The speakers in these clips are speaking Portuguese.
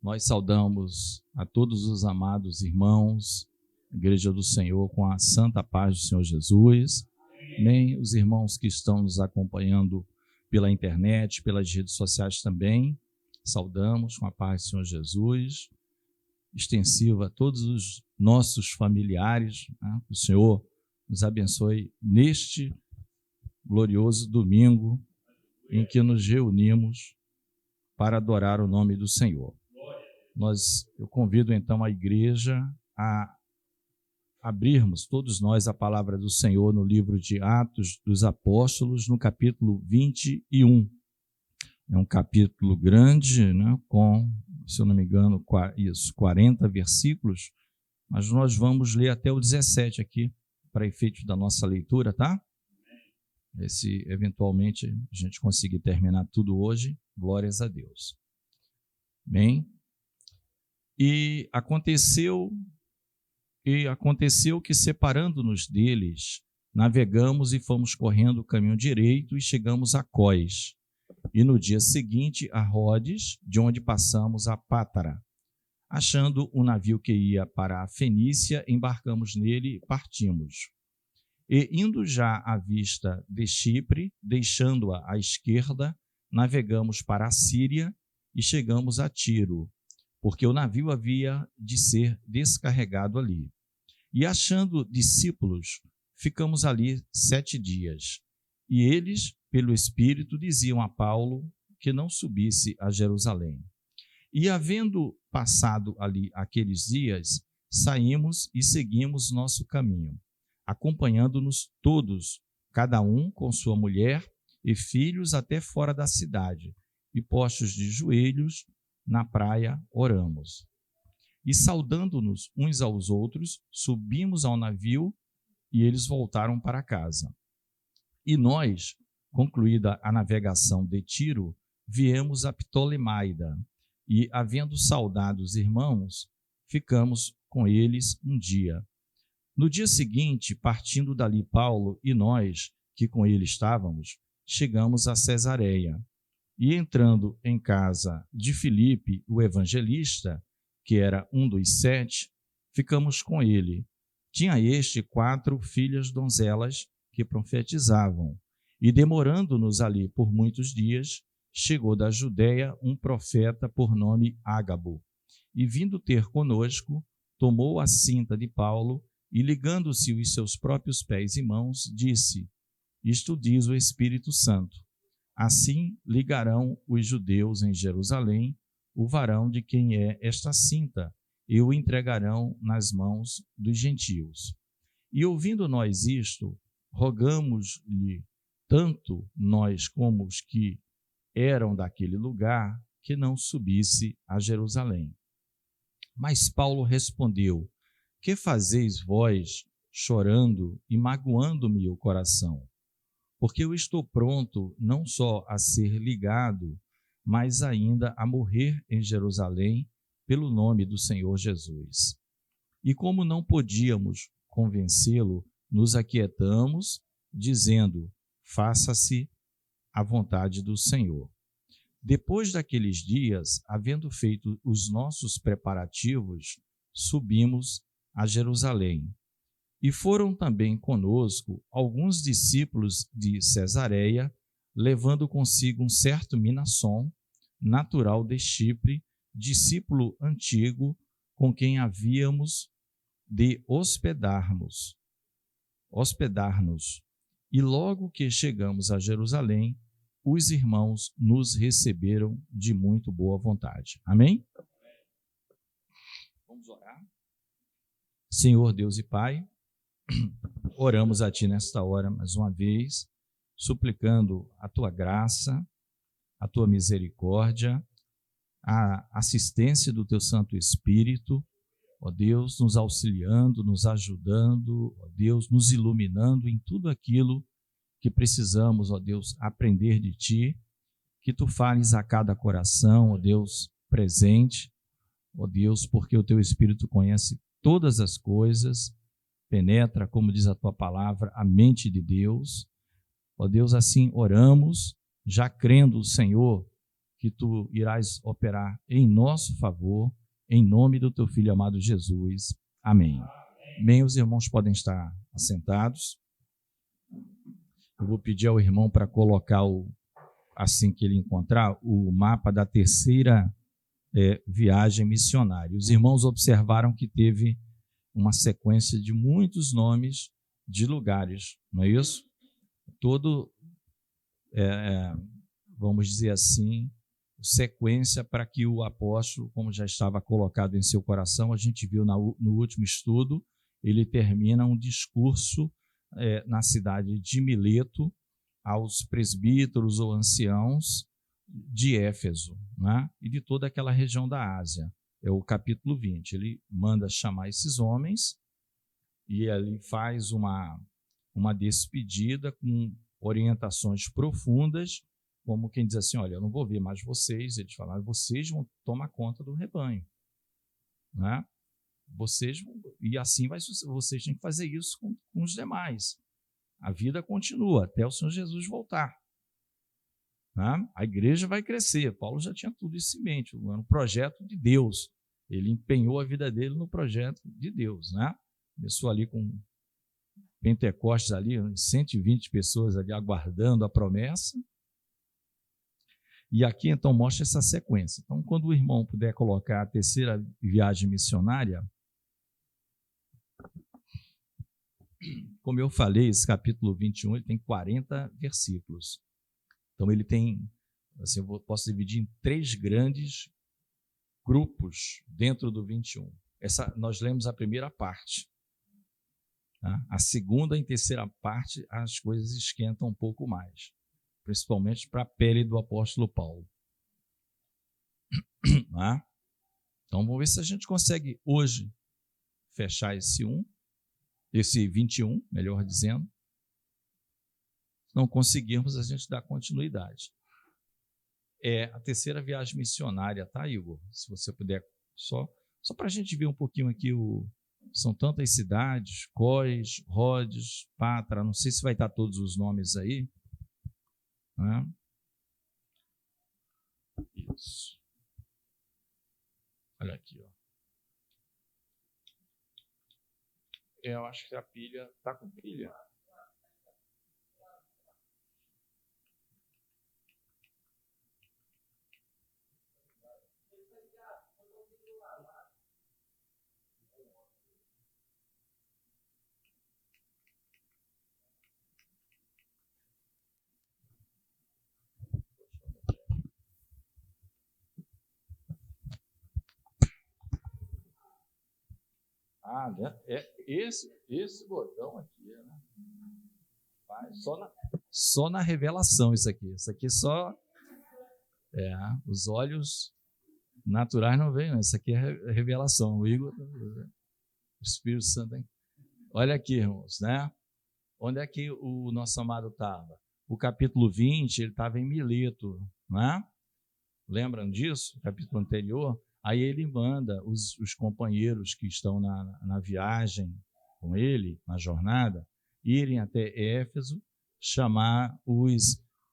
Nós saudamos a todos os amados irmãos, Igreja do Senhor, com a santa paz do Senhor Jesus. Nem os irmãos que estão nos acompanhando pela internet, pelas redes sociais também, saudamos com a paz do Senhor Jesus, extensiva a todos os nossos familiares, né? Que o Senhor nos abençoe neste glorioso domingo em que nos reunimos para adorar o nome do Senhor. Eu convido então a igreja a abrirmos todos nós a palavra do Senhor no livro de Atos dos Apóstolos, no capítulo 21. É um capítulo grande, né, com, se eu não me engano, 40 versículos, mas nós vamos ler até o 17 aqui, para efeito da nossa leitura, tá? Se eventualmente a gente conseguir terminar tudo hoje, glórias a Deus. Amém? E aconteceu que, separando-nos deles, navegamos e fomos correndo o caminho direito e chegamos a Cós. E no dia seguinte a Rodes, de onde passamos a Pátara. Achando um navio que ia para a Fenícia, embarcamos nele e partimos. E indo já à vista de Chipre, deixando-a à esquerda, navegamos para a Síria e chegamos a Tiro, porque o navio havia de ser descarregado ali. E achando discípulos, ficamos ali 7 dias. E eles, pelo Espírito, diziam a Paulo que não subisse a Jerusalém. E havendo passado ali aqueles dias, saímos e seguimos nosso caminho, acompanhando-nos todos, cada um com sua mulher e filhos até fora da cidade, e postos de joelhos na praia, oramos. E saudando-nos uns aos outros, subimos ao navio e eles voltaram para casa. E nós, concluída a navegação de Tiro, viemos a Ptolemaida, e, havendo saudado os irmãos, ficamos com eles um dia. No dia seguinte, partindo dali Paulo e nós, que com ele estávamos, chegamos a Cesareia. E entrando em casa de Filipe, o evangelista, que era um dos 7, ficamos com ele. Tinha este 4 filhas donzelas que profetizavam. E demorando-nos ali por muitos dias, chegou da Judeia um profeta por nome Ágabo. E vindo ter conosco, tomou a cinta de Paulo e, ligando-se os seus próprios pés e mãos, disse: Isto diz o Espírito Santo. Assim ligarão os judeus em Jerusalém o varão de quem é esta cinta, e o entregarão nas mãos dos gentios. E ouvindo nós isto, rogamos-lhe, tanto nós como os que eram daquele lugar, que não subisse a Jerusalém. Mas Paulo respondeu: Que fazeis vós, chorando e magoando-me o coração? Porque eu estou pronto não só a ser ligado, mas ainda a morrer em Jerusalém pelo nome do Senhor Jesus. E como não podíamos convencê-lo, nos aquietamos, dizendo: Faça-se a vontade do Senhor. Depois daqueles dias, havendo feito os nossos preparativos, subimos a Jerusalém. E foram também conosco alguns discípulos de Cesareia, levando consigo um certo Minasson, natural de Chipre, discípulo antigo, com quem havíamos de hospedar-nos. E logo que chegamos a Jerusalém, os irmãos nos receberam de muito boa vontade. Amém? Vamos orar. Senhor Deus e Pai, oramos a Ti nesta hora mais uma vez, suplicando a Tua graça, a Tua misericórdia, a assistência do Teu Santo Espírito, ó Deus, nos auxiliando, nos ajudando, ó Deus, nos iluminando em tudo aquilo que precisamos, ó Deus, aprender de Ti, que Tu fales a cada coração, ó Deus, presente, ó Deus, porque o Teu Espírito conhece todas as coisas, penetra, como diz a Tua palavra, a mente de Deus. Ó Deus, assim oramos, já crendo, Senhor, que tu irás operar em nosso favor, em nome do teu Filho amado Jesus. Amém. Bem, os irmãos podem estar assentados. Eu vou pedir ao irmão para colocar, assim que ele encontrar, o mapa da terceira viagem missionária. Os irmãos observaram que teve uma sequência de muitos nomes de lugares, não é isso? Vamos dizer assim, sequência para que o apóstolo, como já estava colocado em seu coração, a gente viu no último estudo, ele termina um discurso na cidade de Mileto aos presbíteros ou anciãos de Éfeso, né? E de toda aquela região da Ásia. É o capítulo 20. Ele manda chamar esses homens e ali faz uma despedida com orientações profundas, como quem diz assim, olha, eu não vou ver mais vocês. Eles falaram, vocês vão tomar conta do rebanho, né? E assim vocês têm que fazer isso com os demais. A vida continua até o Senhor Jesus voltar, né? A igreja vai crescer. Paulo já tinha tudo isso em mente, era um projeto de Deus. Ele empenhou a vida dele no projeto de Deus, né? Começou ali com Pentecostes ali, 120 pessoas ali aguardando a promessa. E aqui então mostra essa sequência. Então, quando o irmão puder colocar a terceira viagem missionária, como eu falei, esse capítulo 21, ele tem 40 versículos. Então ele tem, assim, eu posso dividir em 3 grandes grupos dentro do 21. Nós lemos a primeira parte. Tá? A segunda e terceira parte, as coisas esquentam um pouco mais, principalmente para a pele do apóstolo Paulo. Tá? Então vamos ver se a gente consegue hoje fechar esse 21, melhor dizendo. Se não conseguirmos, a gente dá continuidade. A terceira viagem missionária, tá, Igor? Se você puder, só para a gente ver um pouquinho aqui, são tantas cidades, Cós, Rhodes, Pátara, não sei se vai estar todos os nomes aí. Né? Isso. Olha aqui, ó. Eu acho que a pilha está com pilha. Esse botão aqui, né? Só na revelação isso aqui. Isso aqui só os olhos naturais não veem, não. Isso aqui é revelação. O Igor, o Espírito Santo. Hein? Olha aqui, irmãos, né? Onde é que o nosso amado estava? O capítulo 20, ele estava em Mileto, né? Lembram disso? Capítulo anterior. Aí ele manda os companheiros que estão na viagem com ele, na jornada, irem até Éfeso, chamar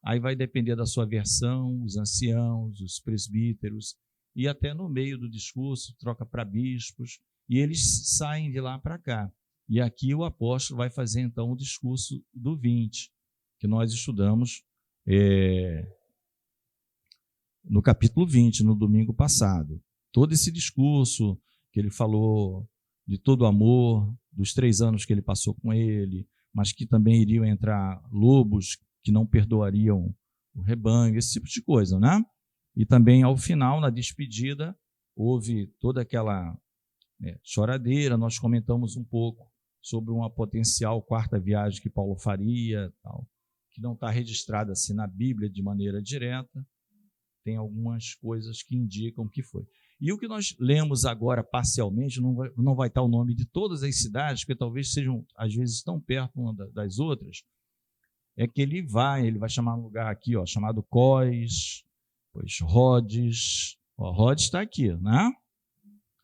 aí vai depender da sua versão, os anciãos, os presbíteros, e até no meio do discurso, troca para bispos, e eles saem de lá para cá. E aqui o apóstolo vai fazer então o discurso do 20, que nós estudamos no capítulo 20, no domingo passado. Todo esse discurso que ele falou de todo o amor, dos 3 anos que ele passou com ele, mas que também iriam entrar lobos que não perdoariam o rebanho, esse tipo de coisa, né? E também, ao final, na despedida, houve toda aquela choradeira. Nós comentamos um pouco sobre uma potencial 4ª viagem que Paulo faria, tal, que não está registrada assim na Bíblia de maneira direta. Tem algumas coisas que indicam que foi. E o que nós lemos agora parcialmente, não vai estar o nome de todas as cidades, porque talvez sejam, às vezes, tão perto uma das outras, é que ele vai chamar um lugar aqui, ó, chamado Cós, pois Rhodes, Rhodes está aqui, né?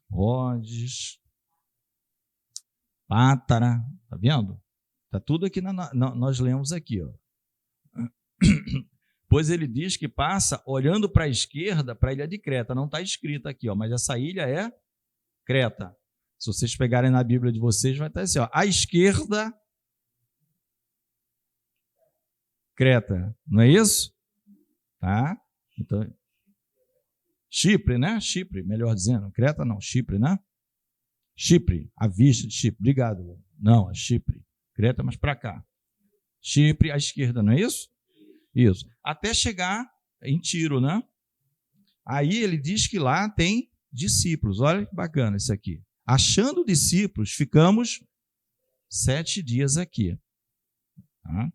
Rhodes, Pátara, tá vendo? Está tudo aqui, nós lemos aqui, ó. Depois ele diz que passa olhando para a esquerda para a ilha de Creta. Não está escrito aqui, ó, mas essa ilha é Creta. Se vocês pegarem na Bíblia de vocês, vai estar assim, ó, à esquerda, Creta. Não é isso? Tá? Então, Chipre, né? Chipre, melhor dizendo. Creta não, Chipre, né? Chipre, a vista de Chipre. Obrigado. Não, é Chipre. Creta, mas para cá. Chipre à esquerda, não é isso? Isso. Até chegar em Tiro, né? Aí ele diz que lá tem discípulos. Olha que bacana isso aqui. Achando discípulos, ficamos 7 dias aqui. Tá?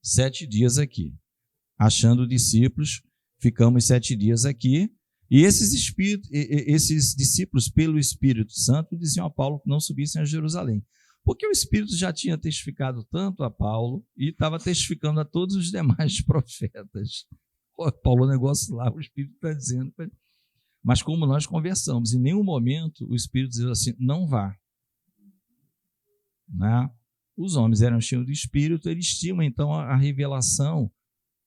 7 dias aqui. Achando discípulos, ficamos 7 dias aqui. E esses discípulos, pelo Espírito Santo, diziam a Paulo que não subissem a Jerusalém. Porque o Espírito já tinha testificado tanto a Paulo e estava testificando a todos os demais profetas. Pô, Paulo, o negócio lá, o Espírito está dizendo. Mas como nós conversamos, em nenhum momento o Espírito diz assim, não vá. Né? Os homens eram cheios de Espírito, eles tinham então a revelação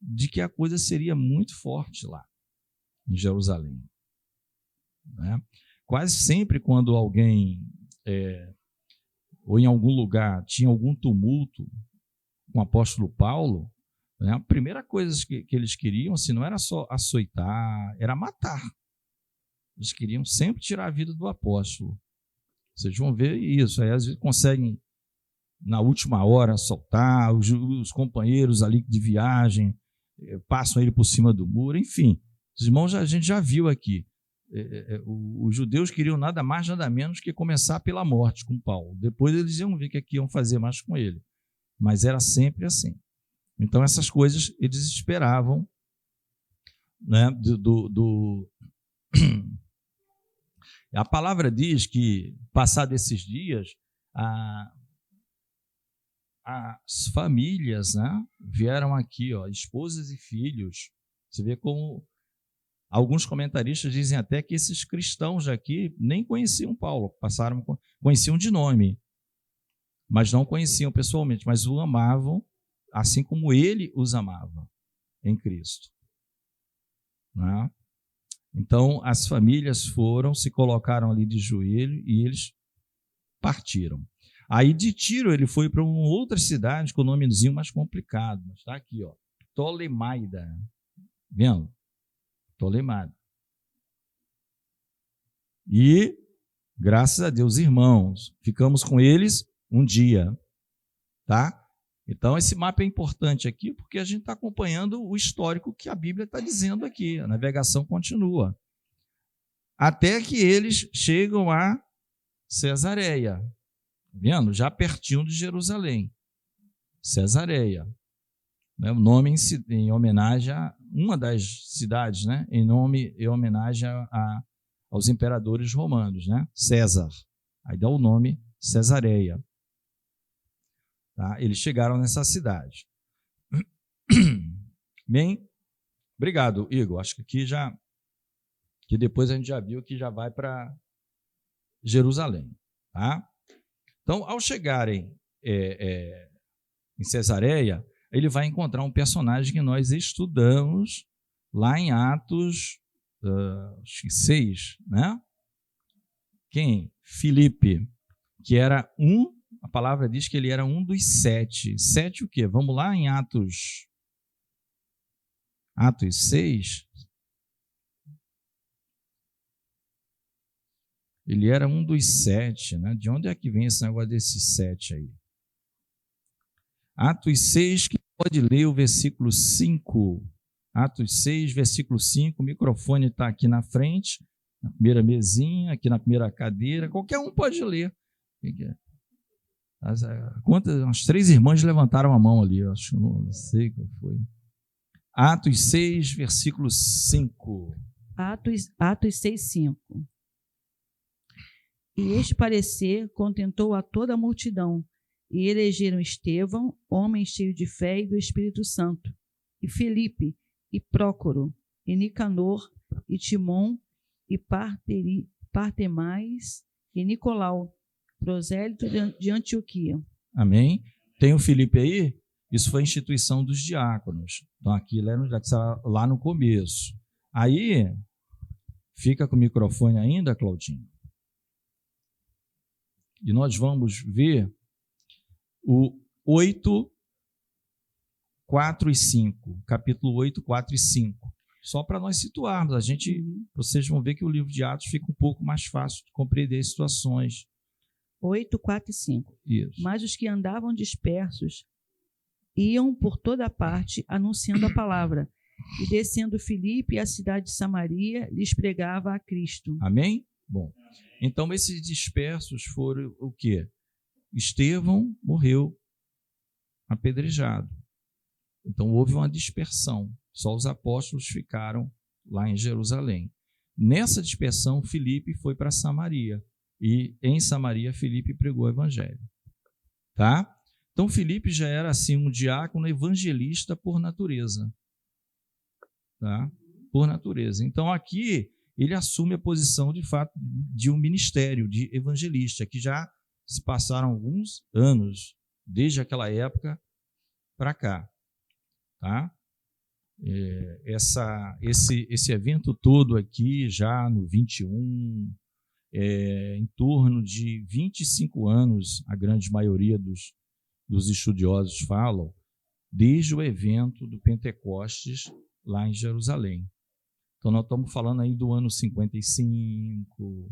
de que a coisa seria muito forte lá, em Jerusalém. Né? Quase sempre quando alguém, ou em algum lugar, tinha algum tumulto com o apóstolo Paulo, né, a primeira coisa que eles queriam, assim, não era só açoitar, era matar. Eles queriam sempre tirar a vida do apóstolo. Vocês vão ver isso. Aí às vezes conseguem, na última hora, soltar, os companheiros ali de viagem passam ele por cima do muro, enfim. Os irmãos, a gente já viu aqui. Os judeus queriam nada mais, nada menos que começar pela morte com Paulo. Depois eles iam ver o que iam fazer mais com ele. Mas era sempre assim. Então, essas coisas eles esperavam, né, A palavra diz que, passados esses dias, as famílias, né, vieram aqui, ó, esposas e filhos. Você vê como alguns comentaristas dizem até que esses cristãos aqui nem conheciam Paulo, conheciam de nome, mas não conheciam pessoalmente, mas o amavam, assim como ele os amava em Cristo. Né? Então, as famílias foram, se colocaram ali de joelho e eles partiram. Aí de Tiro ele foi para uma outra cidade com o nomezinho mais complicado, mas está aqui, ó, Ptolemaida. Vendo? Ptolemaida. E, graças a Deus, irmãos, ficamos com eles um dia, tá? Então, esse mapa é importante aqui porque a gente está acompanhando o histórico que a Bíblia está dizendo aqui. A navegação continua. Até que eles chegam a Cesareia. Vendo? Já pertinho de Jerusalém. Cesareia. O nome em homenagem a uma das cidades, né? Em homenagem aos imperadores romanos, né? César. Aí dá o nome Cesareia. Tá? Eles chegaram nessa cidade. Bem, obrigado, Igor. Acho que aqui que depois a gente já viu que já vai para Jerusalém. Tá? Então, ao chegarem em Cesareia, ele vai encontrar um personagem que nós estudamos lá em Atos 6, né? Quem? Filipe, que era a palavra diz que ele era um dos 7. 7 o quê? Vamos lá em Atos 6. Ele era um dos 7, né? De onde é que vem esse negócio desses 7 aí? Atos 6, que pode ler o versículo 5. Atos 6, versículo 5, o microfone está aqui na frente, na primeira mesinha, aqui na primeira cadeira, qualquer um pode ler. O que é? As 3 irmãs levantaram a mão ali, eu acho que não sei qual foi. Atos 6, versículo 5. Atos 6, 5. E este parecer contentou a toda a multidão, e elegeram Estevão, homem cheio de fé e do Espírito Santo, e Filipe, e Prócoro, e Nicanor, e Timon, e Partemais, e Nicolau, prosélito de Antioquia. Amém? Tem o Filipe aí? Isso foi a instituição dos diáconos. Então, aquilo era lá no começo. Aí, fica com o microfone ainda, Claudinho? E nós vamos ver o 8, 4 e 5. Capítulo 8, 4 e 5. Só para nós situarmos. Vocês vão ver que o livro de Atos fica um pouco mais fácil de compreender as situações. 8, 4 e 5. Isso. Mas os que andavam dispersos iam por toda parte anunciando a palavra. E descendo Filipe à cidade de Samaria, lhes pregava a Cristo. Amém? Bom, então esses dispersos foram o quê? Estevão morreu apedrejado. Então houve uma dispersão. Só os apóstolos ficaram lá em Jerusalém. Nessa dispersão, Filipe foi para Samaria. E em Samaria, Filipe pregou o evangelho. Tá? Então, Filipe já era assim um diácono evangelista por natureza. Tá? Por natureza. Então, aqui, ele assume a posição, de fato, de um ministério de evangelista, que já se passaram alguns anos, desde aquela época para cá. Tá? Esse evento todo aqui, já no 21, em torno de 25 anos, a grande maioria dos estudiosos falam, desde o evento do Pentecostes lá em Jerusalém. Então, nós estamos falando aí do ano 55.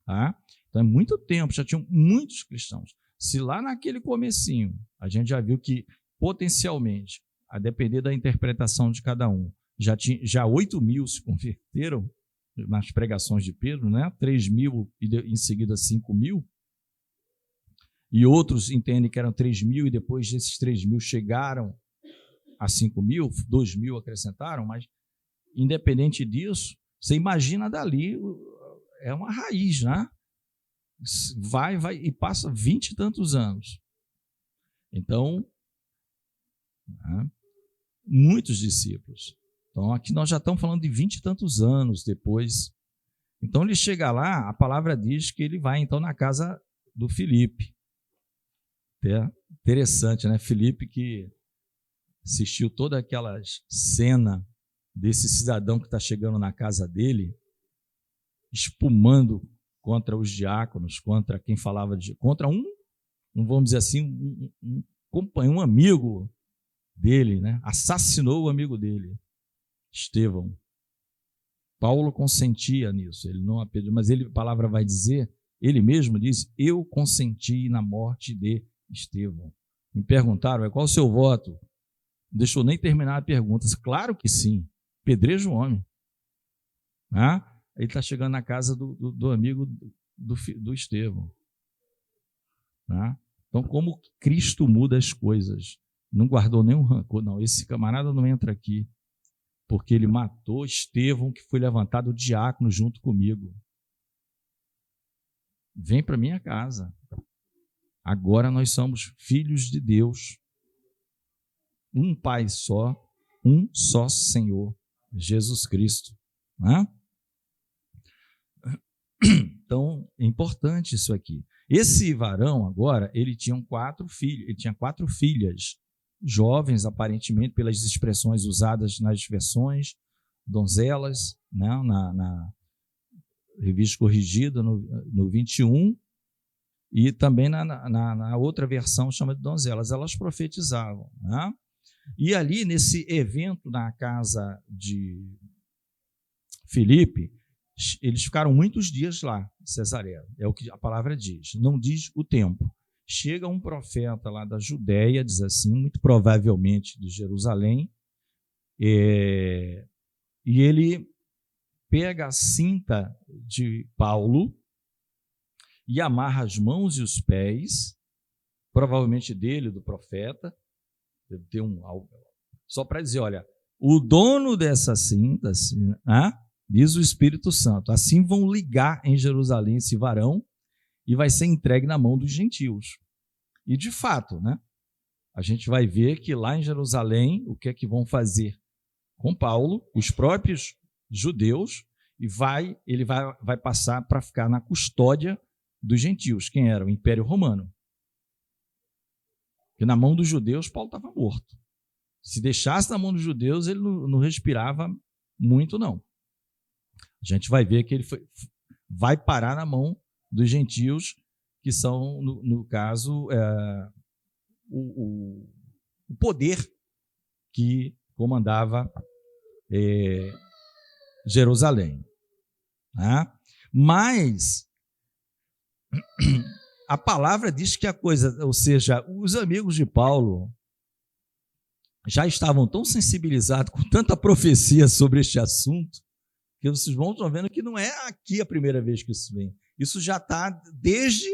Tá? Então, é muito tempo, já tinham muitos cristãos. Se lá naquele comecinho, a gente já viu que, potencialmente, a depender da interpretação de cada um, já 8.000 se converteram nas pregações de Pedro, né? 3.000 e em seguida 5.000, e outros entendem que eram 3.000 e depois desses 3.000 chegaram a 5.000, 2.000 acrescentaram, mas independente disso, você imagina dali, é uma raiz, né? Vai e passa 20 e tantos anos. Então, muitos discípulos. Então, aqui nós já estamos falando de 20 e tantos anos depois. Então, ele chega lá, a palavra diz que ele vai, então, na casa do Filipe. Interessante, né? Filipe, que assistiu toda aquela cena desse cidadão que está chegando na casa dele, espumando contra os diáconos, contra quem falava contra não vamos dizer assim, um amigo dele, né? Assassinou o amigo dele, Estevão. Paulo consentia nisso, ele não apedrejou, mas a palavra vai dizer, ele mesmo diz, eu consenti na morte de Estevão. Me perguntaram, qual o seu voto? Não deixou nem terminar a pergunta. Claro que sim, pedreja o homem. Ele está chegando na casa do amigo do Estevão. Então, como Cristo muda as coisas. Não guardou nenhum rancor. Não, esse camarada não entra aqui, porque ele matou Estevão, que foi levantado diácono junto comigo. Vem para minha casa. Agora nós somos filhos de Deus. Um Pai só, um só Senhor, Jesus Cristo. Então, é importante isso aqui. Esse varão agora, ele tinha 4 filhas, jovens, aparentemente, pelas expressões usadas nas versões, donzelas, né, na revista corrigida, no 21, e também na outra versão chama de donzelas. Elas profetizavam. Né? E ali, nesse evento na casa de Filipe, eles ficaram muitos dias lá, em Cesareia, é o que a palavra diz, não diz o tempo. Chega um profeta lá da Judéia, diz assim, muito provavelmente de Jerusalém, e ele pega a cinta de Paulo e amarra as mãos e os pés, provavelmente dele, do profeta, deve ter só para dizer, olha, o dono dessa cinta, assim, diz o Espírito Santo, assim vão ligar em Jerusalém esse varão e vai ser entregue na mão dos gentios. E de fato, né, a gente vai ver que lá em Jerusalém, o que é que vão fazer com Paulo, os próprios judeus, e ele vai passar para ficar na custódia dos gentios. Quem era? O Império Romano. Porque na mão dos judeus, Paulo estava morto. Se deixasse na mão dos judeus, ele não respirava muito, não. A gente vai ver que ele vai parar na mão dos gentios, que são, no caso, o poder que comandava Jerusalém. Né? Mas a palavra diz que a coisa, ou seja, os amigos de Paulo já estavam tão sensibilizados com tanta profecia sobre este assunto, que vocês vão vendo que não é aqui a primeira vez que isso vem. Isso já está desde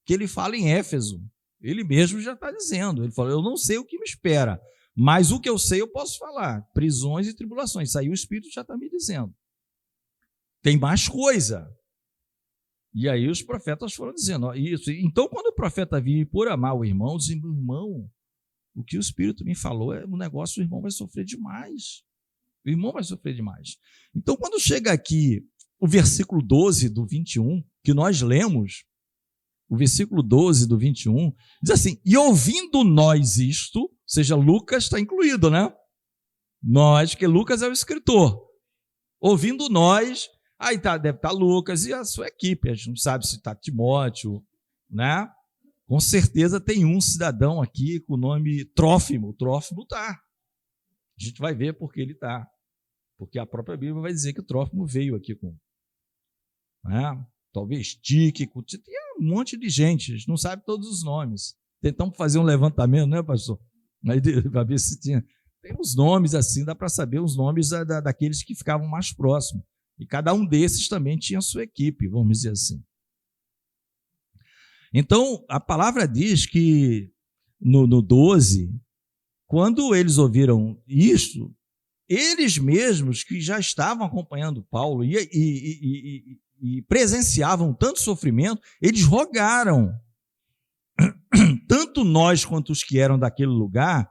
que ele fala em Éfeso. Ele mesmo já está dizendo. Ele falou, eu não sei o que me espera, mas o que eu sei eu posso falar. Prisões e tribulações. Isso aí o Espírito já está me dizendo. Tem mais coisa. E aí os profetas foram dizendo isso. Então, quando o profeta vinha por amar o irmão, dizia, irmão, o que o Espírito me falou é um negócio, o irmão vai sofrer demais. O irmão vai sofrer demais. Então, quando chega aqui o versículo 12 do 21, que nós lemos, o versículo 12 do 21, diz assim, e ouvindo nós isto, ou seja, Lucas está incluído, né? Nós, que Lucas é o escritor. Ouvindo nós, aí deve estar Lucas e a sua equipe, a gente não sabe se está Timóteo, né? Com certeza tem um cidadão aqui com o nome Trófimo. Trófimo está. A gente vai ver por que ele está. Porque a própria Bíblia vai dizer que o Trófimo veio aqui com... Né? Talvez Tíquico, tem um monte de gente, a gente não sabe todos os nomes. Tentamos fazer um levantamento, né, pastor? Para ver se tinha... Tem uns nomes assim, dá para saber os nomes daqueles que ficavam mais próximos. E cada um desses também tinha a sua equipe, vamos dizer assim. Então, a palavra diz que no 12, quando eles ouviram isso, eles mesmos que já estavam acompanhando Paulo e presenciavam tanto sofrimento, eles rogaram, tanto nós quanto os que eram daquele lugar,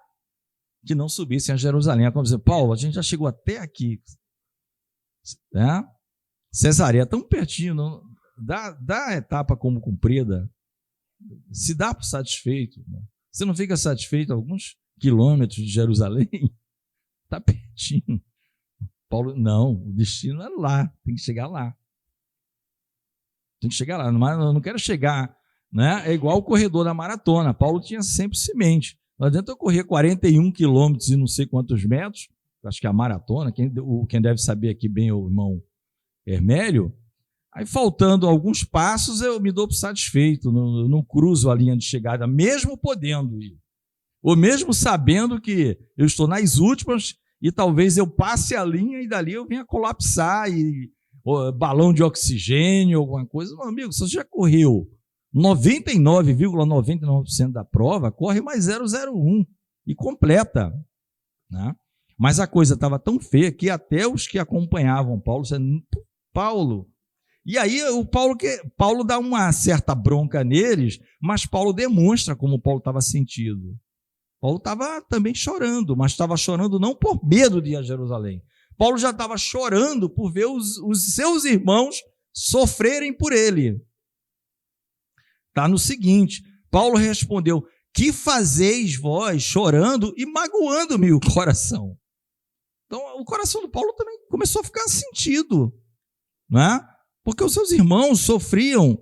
que não subissem a Jerusalém. Como dizer, Paulo, a gente já chegou até aqui, né? Cesareia, tão pertinho, não, dá a etapa como cumprida, se dá por satisfeito, né? Você não fica satisfeito a alguns quilômetros de Jerusalém? Está pertinho. Paulo, não, o destino é lá, tem que chegar lá. Tem que chegar lá, eu não quero chegar, né? É igual o corredor da maratona. Paulo tinha sempre isso em mente. Não adianta eu correr 41 quilômetros e não sei quantos metros, acho que é a maratona, quem deve saber aqui bem é o irmão Hermélio. Aí, faltando alguns passos, eu me dou por satisfeito, não cruzo a linha de chegada, mesmo podendo ir. Ou mesmo sabendo que eu estou nas últimas e talvez eu passe a linha e dali eu venha colapsar, balão de oxigênio, alguma coisa. Meu amigo, se você já correu 99,99% da prova, corre mais 0,01 e completa, né? Mas a coisa estava tão feia que até os que acompanhavam Paulo disseram, Paulo... E aí Paulo dá uma certa bronca neles, mas Paulo demonstra como Paulo estava sentido. Paulo estava também chorando, mas estava chorando não por medo de ir a Jerusalém. Paulo já estava chorando por ver os seus irmãos sofrerem por ele. Está no seguinte, Paulo respondeu, que fazeis vós chorando e magoando-me o coração? Então o coração do Paulo também começou a ficar sentido, não é? Porque os seus irmãos sofriam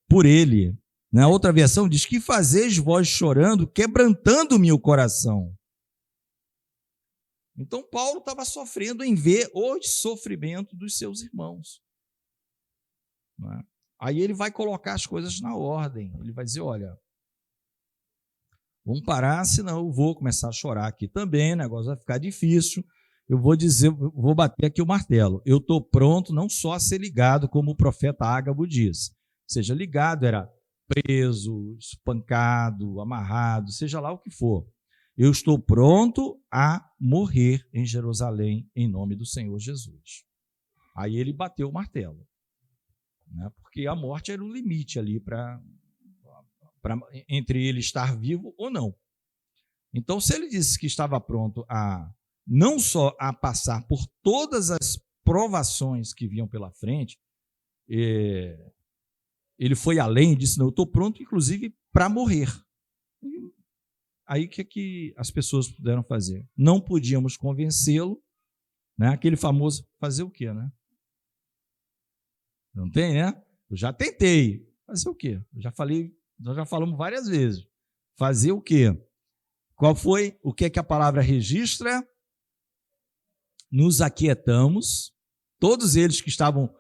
por ele. Na outra versão diz, que fazeis vós chorando, quebrantando-me o coração. Então Paulo estava sofrendo em ver o sofrimento dos seus irmãos. Não é? Aí ele vai colocar as coisas na ordem. Ele vai dizer, olha, vamos parar, senão eu vou começar a chorar aqui também, o negócio vai ficar difícil. Eu vou bater aqui o martelo. Eu estou pronto não só a ser ligado, como o profeta Ágabo diz. Seja ligado, era preso, espancado, amarrado, seja lá o que for. Eu estou pronto a morrer em Jerusalém em nome do Senhor Jesus. Aí ele bateu o martelo, né? Porque a morte era o limite ali entre ele estar vivo ou não. Então, se ele disse que estava pronto não só a passar por todas as provações que vinham pela frente, ele foi além e disse, não, eu estou pronto, inclusive, para morrer. aí o que as pessoas puderam fazer? Não podíamos convencê-lo, né? Aquele famoso fazer o quê, né? Não tem, né? Eu já tentei. Fazer o quê? Nós já falamos várias vezes. Fazer o quê? Qual foi? O que é que a palavra registra? Nos aquietamos, todos eles que estavam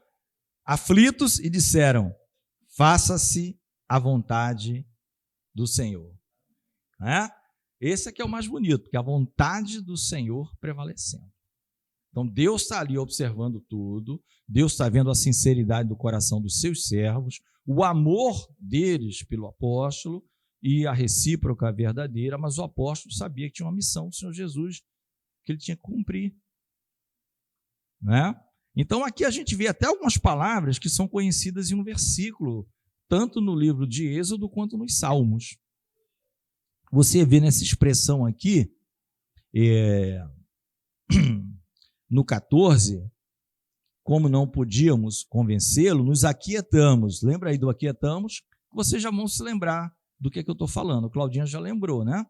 aflitos, e disseram: faça-se a vontade do Senhor. Esse aqui é o mais bonito, porque a vontade do Senhor prevalecendo. Então, Deus está ali observando tudo, Deus está vendo a sinceridade do coração dos seus servos, o amor deles pelo apóstolo e a recíproca verdadeira, mas o apóstolo sabia que tinha uma missão do Senhor Jesus que ele tinha que cumprir. Então, aqui a gente vê até algumas palavras que são conhecidas em um versículo, tanto no livro de Êxodo quanto nos Salmos. Você vê nessa expressão aqui, no 14, como não podíamos convencê-lo, nos aquietamos. Lembra aí do aquietamos? Vocês já vão se lembrar do que eu estou falando. Claudinha já lembrou, né?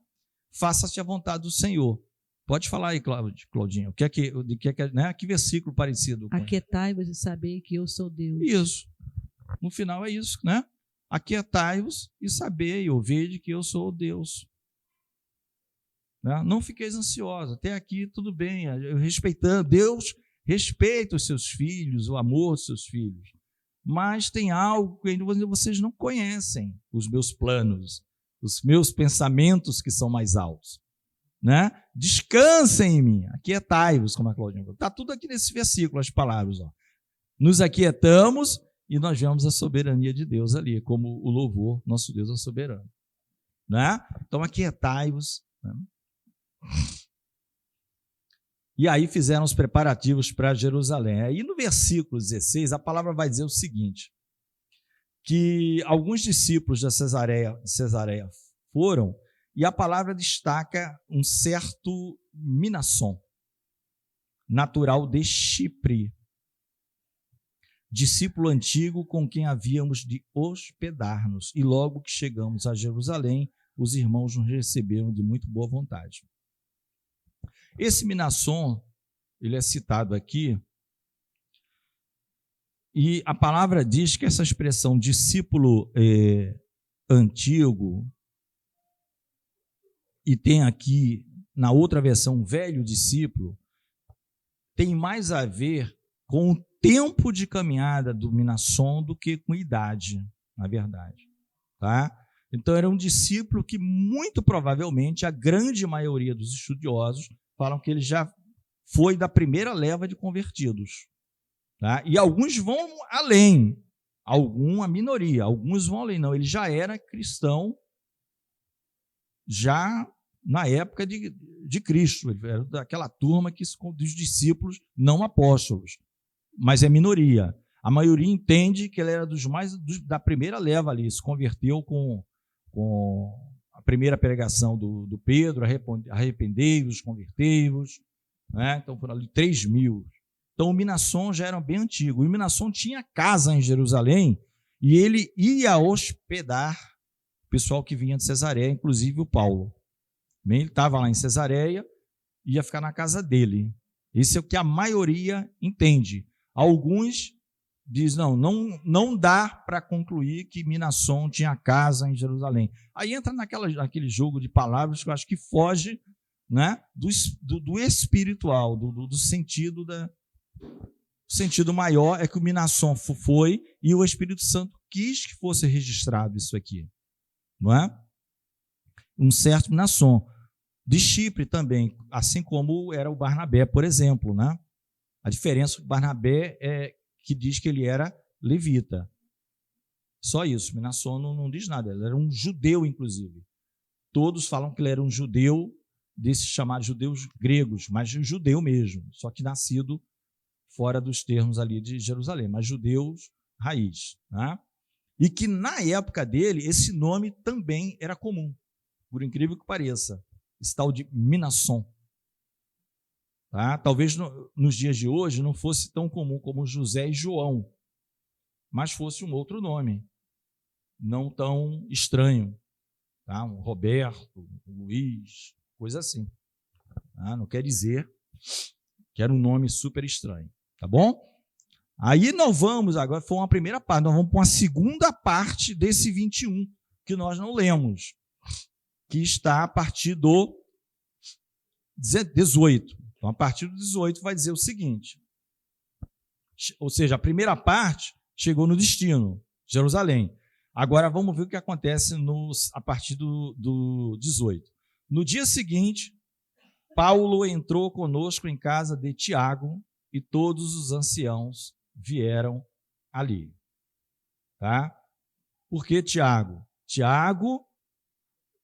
Faça-se a vontade do Senhor. Pode falar aí, Claudinha. Que versículo parecido? Aquietai-vos e sabei que eu sou Deus. Isso. No final é isso, né? Aquietai-vos e sabei, ou vede que eu sou Deus. Não fiqueis ansiosos. Até aqui tudo bem. Eu respeitando. Deus respeita os seus filhos, o amor dos seus filhos. Mas tem algo que ainda vocês não conhecem, os meus planos, os meus pensamentos que são mais altos. Descansem em mim, aquietai-vos, como a Claudinha falou. Está tudo aqui nesse versículo, as palavras. Nos aquietamos e nós vemos a soberania de Deus ali, como o louvor, nosso Deus é soberano. Então, aquietai-vos. E aí fizeram os preparativos para Jerusalém. Aí no versículo 16, a palavra vai dizer o seguinte, que alguns discípulos de Cesareia foram, e a palavra destaca um certo Minasson, natural de Chipre, discípulo antigo com quem havíamos de hospedar-nos. E logo que chegamos a Jerusalém, os irmãos nos receberam de muito boa vontade. Esse Minasson, ele é citado aqui, e a palavra diz que essa expressão discípulo antigo, e tem aqui, na outra versão, velho discípulo, tem mais a ver com o tempo de caminhada do Minasson do que com idade, na verdade. Então, era um discípulo que, muito provavelmente, a grande maioria dos estudiosos falam que ele já foi da primeira leva de convertidos. E alguns vão além, a minoria, alguns vão além. Não, ele já era cristão, já na época de Cristo. Ele era daquela turma dos discípulos não apóstolos, mas é minoria. A maioria entende que ele era da primeira leva ali, se converteu com a primeira pregação do Pedro, arrependei-vos, convertei-vos, Então foram ali 3.000. Então o Minasson já era bem antigo. O Minasson tinha casa em Jerusalém e ele ia hospedar o pessoal que vinha de Cesareia, inclusive o Paulo. Ele estava lá em Cesareia, ia ficar na casa dele. Isso é o que a maioria entende. Alguns dizem, não dá para concluir que Minasson tinha casa em Jerusalém. Aí entra naquele jogo de palavras que eu acho que foge, do espiritual, do sentido o sentido maior é que o Minasson foi e o Espírito Santo quis que fosse registrado isso aqui. Um certo Minasson. De Chipre também, assim como era o Barnabé, por exemplo. A diferença do Barnabé é que diz que ele era levita. Só isso, Minasson não diz nada, ele era um judeu, inclusive. Todos falam que ele era um judeu, desses chamados judeus gregos, mas judeu mesmo, só que nascido fora dos termos ali de Jerusalém, mas judeus raiz. E que na época dele, esse nome também era comum, por incrível que pareça, esse tal de Minasson. Talvez nos dias de hoje não fosse tão comum como José e João, mas fosse um outro nome, não tão estranho. tá? Um Roberto, um Luiz, coisa assim. Tá? Não quer dizer que era um nome super estranho, tá bom? Aí nós vamos, agora foi uma primeira parte, nós vamos para uma segunda parte desse 21, que nós não lemos, que está a partir do 18. Então, a partir do 18 vai dizer o seguinte, ou seja, a primeira parte chegou no destino, Jerusalém. Agora vamos ver o que acontece a partir do 18. No dia seguinte, Paulo entrou conosco em casa de Tiago e todos os anciãos vieram ali. Tá? Por que Tiago? Tiago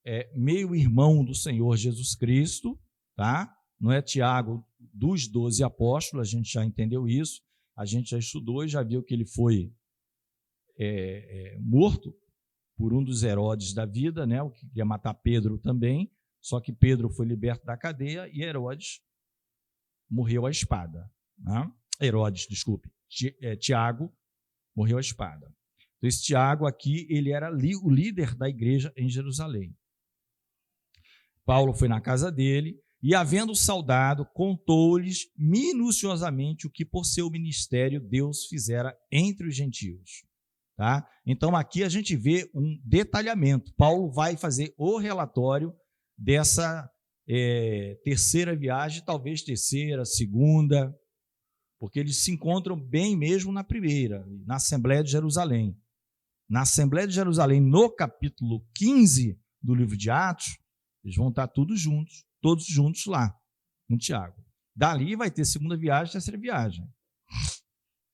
é meio-irmão do Senhor Jesus Cristo, tá? Não é Tiago dos 12 apóstolos, a gente já entendeu isso, a gente já estudou e já viu que ele foi morto por um dos Herodes da vida, né? O que queria matar Pedro também, só que Pedro foi liberto da cadeia e Herodes morreu à espada. Né? Tiago morreu à espada. Então, esse Tiago aqui, ele era o líder da igreja em Jerusalém. Paulo foi na casa dele e, havendo saudado, contou-lhes minuciosamente o que por seu ministério Deus fizera entre os gentios. Tá? Então, aqui a gente vê um detalhamento. Paulo vai fazer o relatório dessa terceira viagem, talvez terceira, segunda, porque eles se encontram bem mesmo na primeira, na Assembleia de Jerusalém. Na Assembleia de Jerusalém, no capítulo 15 do livro de Atos, eles vão estar todos juntos lá, com Tiago. Dali vai ter segunda viagem, terceira viagem.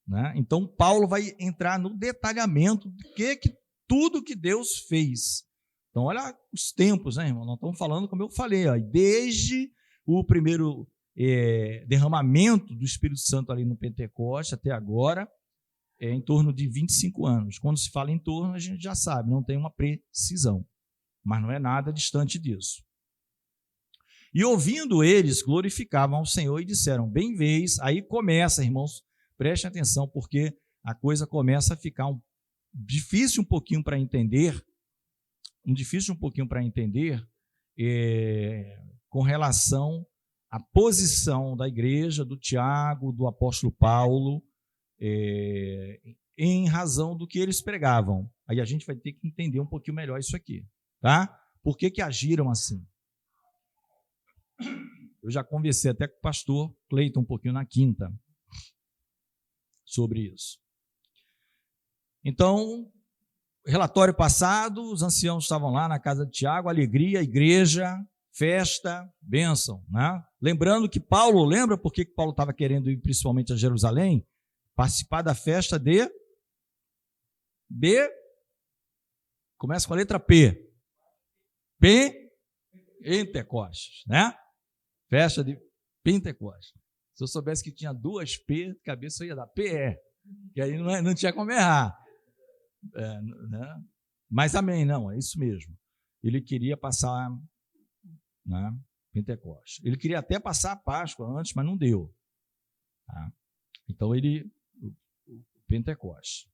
Né? Então, Paulo vai entrar no detalhamento de tudo que Deus fez. Então, olha os tempos, né, irmão? Nós estamos falando, como eu falei, ó, desde o primeiro derramamento do Espírito Santo ali no Pentecoste até agora, em torno de 25 anos. Quando se fala em torno, a gente já sabe, não tem uma precisão, mas não é nada distante disso. E ouvindo eles, glorificavam ao Senhor e disseram, bem vês, aí começa, irmãos, prestem atenção, porque a coisa começa a ficar difícil um pouquinho para entender, com relação à posição da igreja, do Tiago, do apóstolo Paulo, em razão do que eles pregavam. Aí a gente vai ter que entender um pouquinho melhor isso aqui, tá? Por que agiram assim? Eu já conversei até com o pastor Cleiton um pouquinho na quinta sobre isso. Então, relatório passado, os anciãos estavam lá na casa de Tiago, alegria, igreja, festa, bênção, né? Lembrando que Paulo, lembra por que Paulo estava querendo ir principalmente a Jerusalém? Participar da festa de começa com a letra P. Pentecostes, né? Festa de Pentecostes. Se eu soubesse que tinha duas P, de cabeça eu ia dar PE, que aí não tinha como errar. Né? Mas amém, não, é isso mesmo. Ele queria passar, né, Pentecostes. Ele queria até passar a Páscoa antes, mas não deu. Tá? Então, Pentecostes.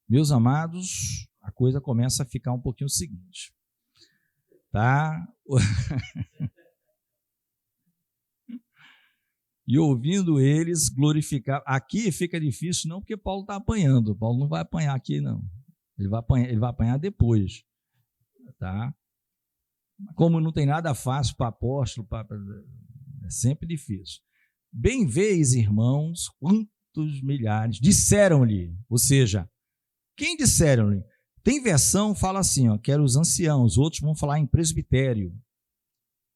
Meus amados, a coisa começa a ficar um pouquinho o seguinte. Tá? E ouvindo eles glorificar. Aqui fica difícil, não porque Paulo está apanhando. Paulo não vai apanhar aqui, não. Ele vai apanhar depois. Tá? Como não tem nada fácil para apóstolo, é sempre difícil. Bem vês, irmãos, quantos milhares disseram-lhe. Ou seja, quem disseram-lhe? Tem versão fala assim, ó, que eram os anciãos, outros vão falar em presbitério.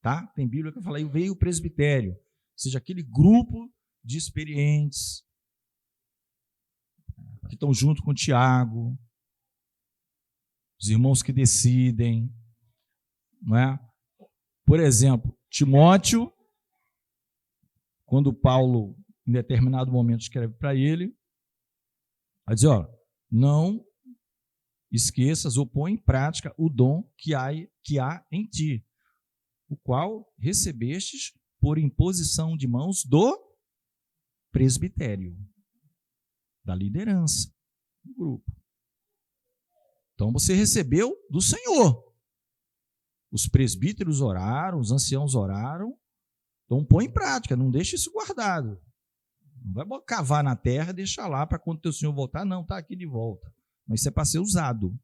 Tá? Tem Bíblia que fala, veio o presbitério. Ou seja, aquele grupo de experientes que estão junto com Tiago, os irmãos que decidem, não é? Por exemplo, Timóteo, quando Paulo, em determinado momento, escreve para ele, vai dizer, ó, não esqueças ou põe em prática o dom que há em ti, o qual recebestes por imposição de mãos do presbitério, da liderança do grupo. Então você recebeu do Senhor. Os presbíteros oraram, os anciãos oraram. Então põe em prática, não deixa isso guardado. Não vai cavar na terra e deixar lá para quando o teu Senhor voltar. Não, está aqui de volta. Mas isso é para ser usado.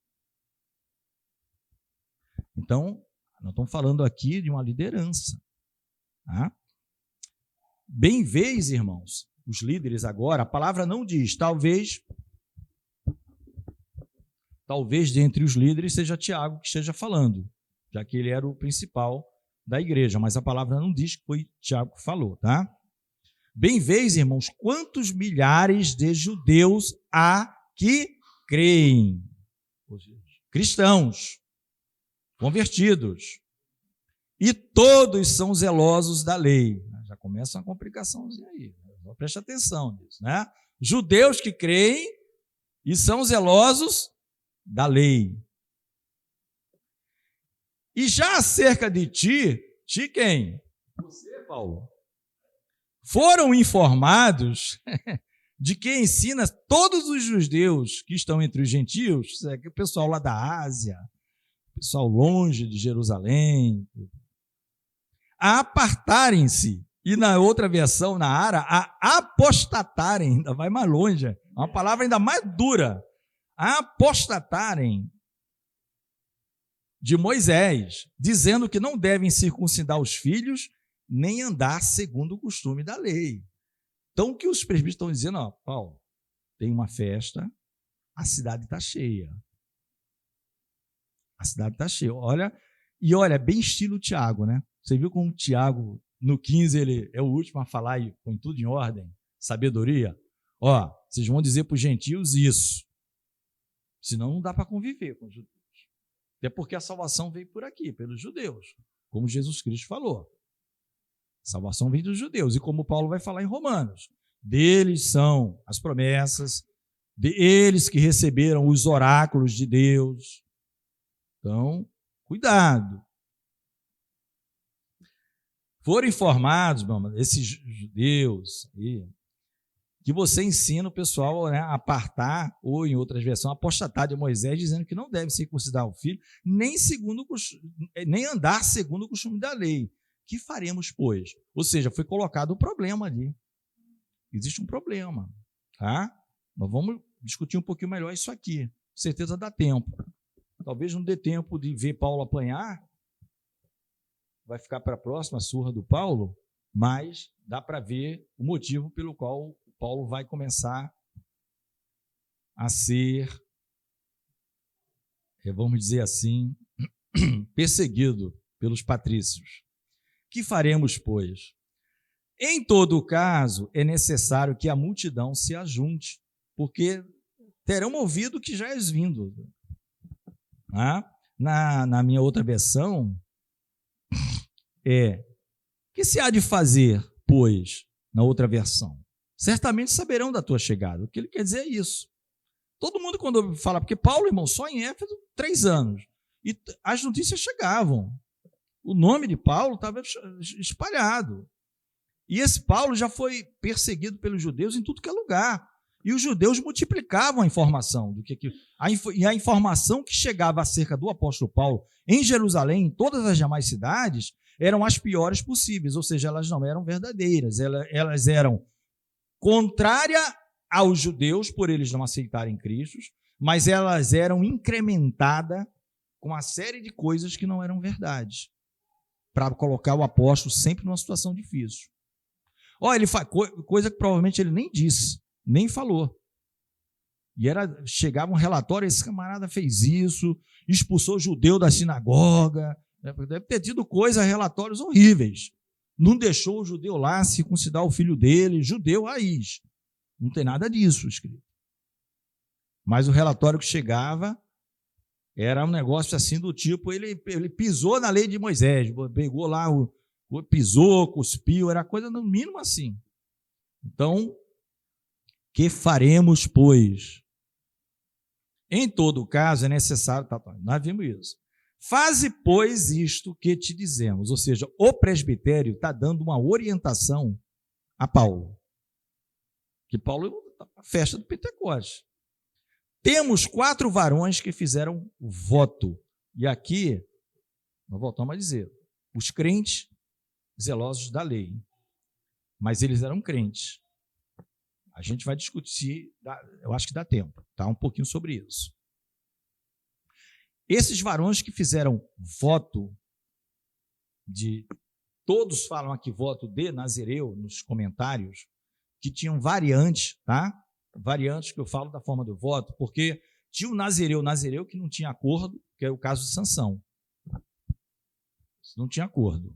Então, nós estamos falando aqui de uma liderança. Tá? Bem vês, irmãos, os líderes agora, a palavra não diz, talvez dentre os líderes seja Tiago que esteja falando, já que ele era o principal da igreja, mas a palavra não diz que foi Tiago que falou, tá? Bem vês, irmãos, quantos milhares de judeus há que creem, cristãos, convertidos, e todos são zelosos da lei. Já começa uma complicaçãozinha aí, preste atenção nisso, né? Judeus que creem e são zelosos da lei. E já acerca de ti quem? Você, Paulo. Foram informados de que ensina todos os judeus que estão entre os gentios, o pessoal lá da Ásia, o pessoal longe de Jerusalém, a apartarem-se, e na outra versão, na Ara, a apostatarem, ainda vai mais longe, é uma palavra ainda mais dura, a apostatarem de Moisés, dizendo que não devem circuncidar os filhos, nem andar segundo o costume da lei. Então, o que os presbíteros estão dizendo, ó, Paulo, tem uma festa, a cidade está cheia. A cidade está cheia. Olha, bem estilo Tiago, né? Você viu como o Tiago, no 15, ele é o último a falar e põe tudo em ordem, sabedoria. Ó, vocês vão dizer para os gentios isso. Senão não dá para conviver com os judeus. Até porque a salvação veio por aqui, pelos judeus, como Jesus Cristo falou. A salvação vem dos judeus. E como Paulo vai falar em Romanos, deles são as promessas, deles que receberam os oráculos de Deus. Então, cuidado. Foram informados, esses judeus aí, que você ensina o pessoal, né, a apartar, ou em outras versões, apostatar de Moisés, dizendo que não deve circuncidar o filho, nem andar segundo o costume da lei. Que faremos, pois? Ou seja, foi colocado um problema ali. Existe um problema. Tá? Nós vamos discutir um pouquinho melhor isso aqui. Com certeza dá tempo. Talvez não dê tempo de ver Paulo apanhar. Vai ficar para a próxima surra do Paulo, mas dá para ver o motivo pelo qual Paulo vai começar a ser, vamos dizer assim, perseguido pelos patrícios. Que faremos, pois? Em todo caso, é necessário que a multidão se ajunte, porque terão ouvido que já és vindo. Na minha outra versão, que se há de fazer, pois, na outra versão? Certamente saberão da tua chegada. O que ele quer dizer é isso. Todo mundo, quando fala, porque Paulo, irmão, só em Éfeso, 3 anos, e as notícias chegavam. O nome de Paulo estava espalhado. E esse Paulo já foi perseguido pelos judeus em tudo que é lugar. E os judeus multiplicavam a informação. E a informação que chegava acerca do apóstolo Paulo em Jerusalém, em todas as demais cidades, eram as piores possíveis. Ou seja, elas não eram verdadeiras. Elas eram contrárias aos judeus, por eles não aceitarem Cristo, mas elas eram incrementadas com uma série de coisas que não eram verdades, para colocar o apóstolo sempre numa situação difícil. Ele faz coisa que provavelmente ele nem disse, nem falou. E chegava um relatório, esse camarada fez isso, expulsou judeu da sinagoga, deve ter tido relatórios horríveis. Não deixou o judeu lá circuncidar o filho dele, judeu raiz. Não tem nada disso escrito. Mas o relatório que chegava era um negócio assim do tipo, ele pisou na lei de Moisés, pegou lá, pisou, cuspiu, era coisa no mínimo assim. Então, que faremos, pois? Em todo caso, é necessário... Nós vimos isso. Faze, pois, isto que te dizemos. Ou seja, o presbitério está dando uma orientação a Paulo. Que Paulo está na festa do Pentecostes. Temos 4 varões que fizeram voto. E aqui, nós voltamos a dizer, os crentes zelosos da lei. Mas eles eram crentes. A gente vai discutir, eu acho que dá tempo, tá? Um pouquinho sobre isso. Esses varões que fizeram voto todos falam aqui voto de Nazireu nos comentários, que tinham variantes, tá? Variantes que eu falo da forma do voto, porque tinha o Nazireu que não tinha acordo, que é o caso de Sansão. Não tinha acordo.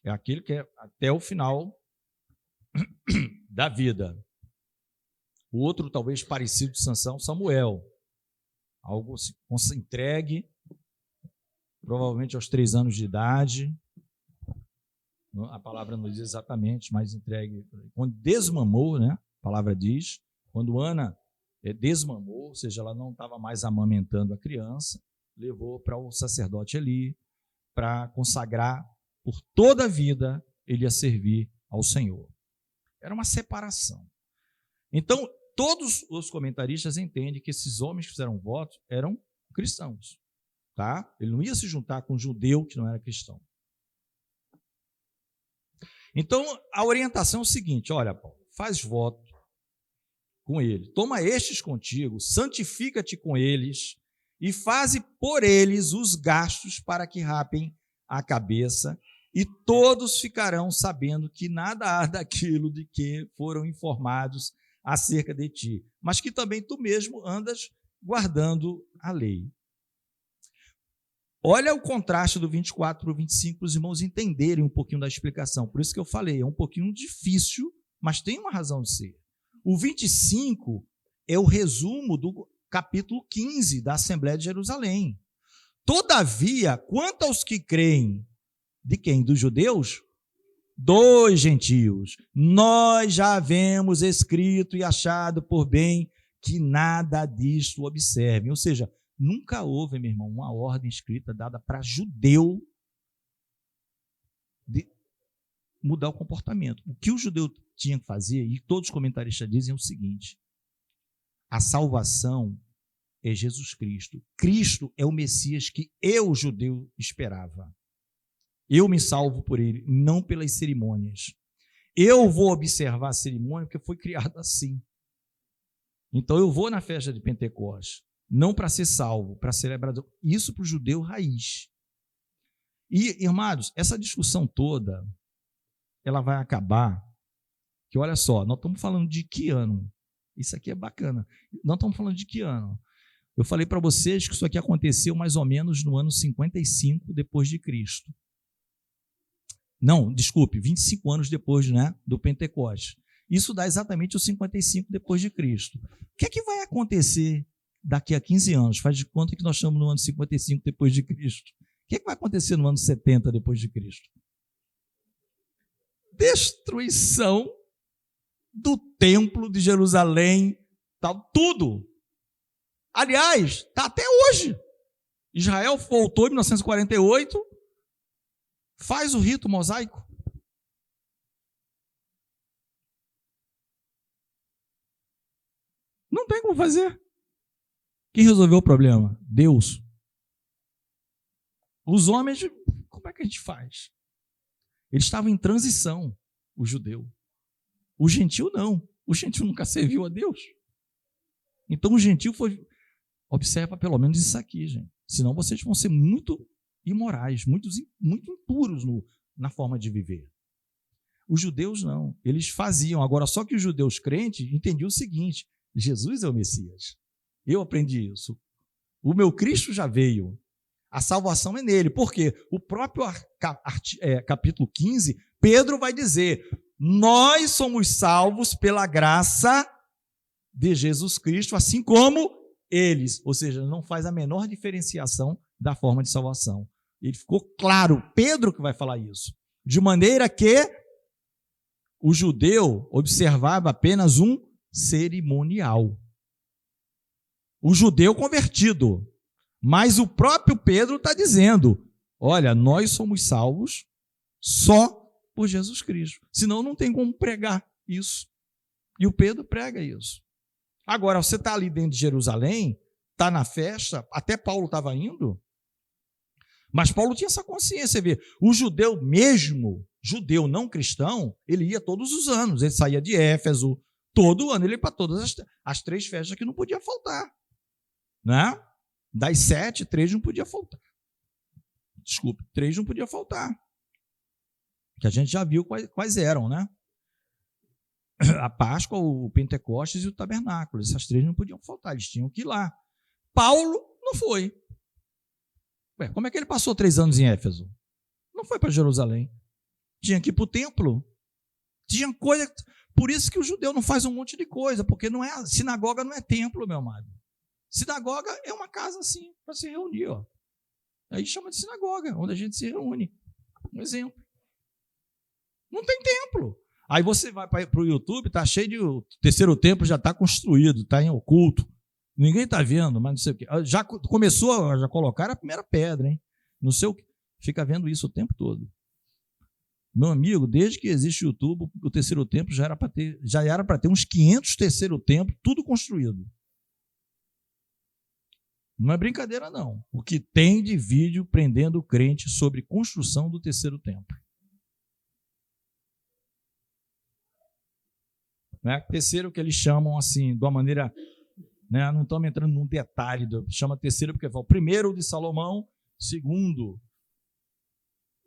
É aquele que é até o final da vida. O outro, talvez parecido de Sansão, Samuel. Algo entregue, provavelmente aos 3 anos de idade. A palavra não diz exatamente, mas entregue. Quando desmamou, né? A palavra diz. Quando Ana desmamou, ou seja, ela não estava mais amamentando a criança, levou para o sacerdote Eli, para consagrar por toda a vida ele ia servir ao Senhor. Era uma separação. Então, todos os comentaristas entendem que esses homens que fizeram voto eram cristãos. Tá? Ele não ia se juntar com um judeu que não era cristão. Então, a orientação é o seguinte: olha, Paulo, faz voto com ele, toma estes contigo, santifica-te com eles e faze por eles os gastos para que rapem a cabeça, e todos ficarão sabendo que nada há daquilo de que foram informados acerca de ti, mas que também tu mesmo andas guardando a lei. Olha o contraste do 24 para o 25, para os irmãos entenderem um pouquinho da explicação. Por isso que eu falei, é um pouquinho difícil, mas tem uma razão de ser. O 25 é o resumo do capítulo 15 da Assembleia de Jerusalém. Todavia, quanto aos que creem, de quem? Dos judeus? Dos gentios. Nós já havemos escrito e achado por bem que nada disto observem. Ou seja, nunca houve, meu irmão, uma ordem escrita dada para judeu de mudar o comportamento. O que o judeu tinha que fazer, e todos os comentaristas dizem é o seguinte: a salvação é Jesus Cristo. Cristo é o Messias que eu, judeu, esperava. Eu me salvo por ele, não pelas cerimônias. Eu vou observar a cerimônia porque foi criado assim. Então eu vou na festa de Pentecostes, não para ser salvo, para celebrar. Isso para o judeu raiz. E, irmãos, essa discussão toda, ela vai acabar, que olha só, nós estamos falando de que ano? Isso aqui é bacana. Nós estamos falando de que ano? Eu falei para vocês que isso aqui aconteceu mais ou menos no ano 55 depois de Cristo. Não, desculpe, 25 anos depois, né, do Pentecostes. Isso dá exatamente os 55 depois de Cristo. O que é que vai acontecer daqui a 15 anos? Faz de conta que nós estamos no ano 55 depois de Cristo. O que é que vai acontecer no ano 70 depois de Cristo? Destruição do templo de Jerusalém, tal, tudo. Aliás, está até hoje. Israel voltou em 1948, faz o rito mosaico. Não tem como fazer. Quem resolveu o problema? Deus. Os homens, como é que a gente faz? Eles estavam em transição, o judeu. O gentil não. O gentil nunca serviu a Deus. Então o gentil foi... Observa pelo menos isso aqui, gente. Senão vocês vão ser muito imorais, muito impuros na forma de viver. Os judeus não. Eles faziam. Agora, só que os judeus crentes entendiam o seguinte: Jesus é o Messias. Eu aprendi isso. O meu Cristo já veio. A salvação é nele. Por quê? O próprio capítulo 15, Pedro vai dizer: nós somos salvos pela graça de Jesus Cristo, assim como eles. Ou seja, não faz a menor diferenciação da forma de salvação. Ele ficou claro, Pedro que vai falar isso. De maneira que o judeu observava apenas um cerimonial. O judeu convertido. Mas o próprio Pedro está dizendo: olha, nós somos salvos só por Jesus Cristo. Senão não tem como pregar isso. E o Pedro prega isso. Agora, você está ali dentro de Jerusalém, está na festa, até Paulo estava indo, mas Paulo tinha essa consciência, você vê, o judeu mesmo, judeu não cristão, ele ia todos os anos, ele saía de Éfeso, todo ano ele ia para todas as 3 festas que não podia faltar, né? Das 7, 3 não podia faltar. Desculpe, 3 não podia faltar, que a gente já viu quais eram, né? A Páscoa, o Pentecostes e o Tabernáculo, essas 3 não podiam faltar, eles tinham que ir lá. Paulo não foi. Ué, como é que ele passou 3 anos em Éfeso? Não foi para Jerusalém. Tinha que ir para o templo. Tinha coisa. Por isso que o judeu não faz um monte de coisa, porque não é, sinagoga não é templo, meu amado. Sinagoga é uma casa assim, para se reunir. Ó. Aí chama de sinagoga, onde a gente se reúne. Um exemplo. Não tem templo. Aí você vai para o YouTube, está cheio de. O terceiro templo já está construído, está em oculto. Ninguém está vendo, mas não sei o quê. Já começou a colocar a primeira pedra, hein? Não sei o quê. Fica vendo isso o tempo todo. Meu amigo, desde que existe o YouTube, o terceiro templo já era para ter uns 500 terceiro templo, tudo construído. Não é brincadeira, não. O que tem de vídeo prendendo o crente sobre construção do terceiro templo. Né? Terceiro que eles chamam assim, de uma maneira, né? Não estamos entrando num detalhe, chama terceiro porque o primeiro o de Salomão, segundo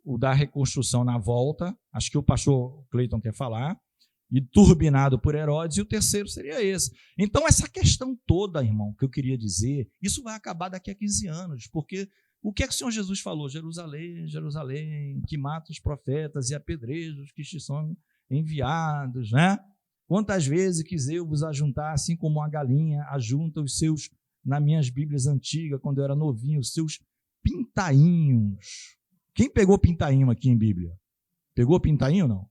o da reconstrução na volta, acho que o pastor Cleiton quer falar, e turbinado por Herodes, e o terceiro seria esse. Então essa questão toda, irmão, que eu queria dizer, isso vai acabar daqui a 15 anos, porque o que é que o Senhor Jesus falou? Jerusalém, Jerusalém, que mata os profetas e apedreja os que te são enviados, né? Quantas vezes quis eu vos ajuntar, assim como uma galinha ajunta os seus, nas minhas Bíblias antigas, quando eu era novinho, os seus pintainhos. Quem pegou pintainho aqui em Bíblia? Pegou pintainho ou não?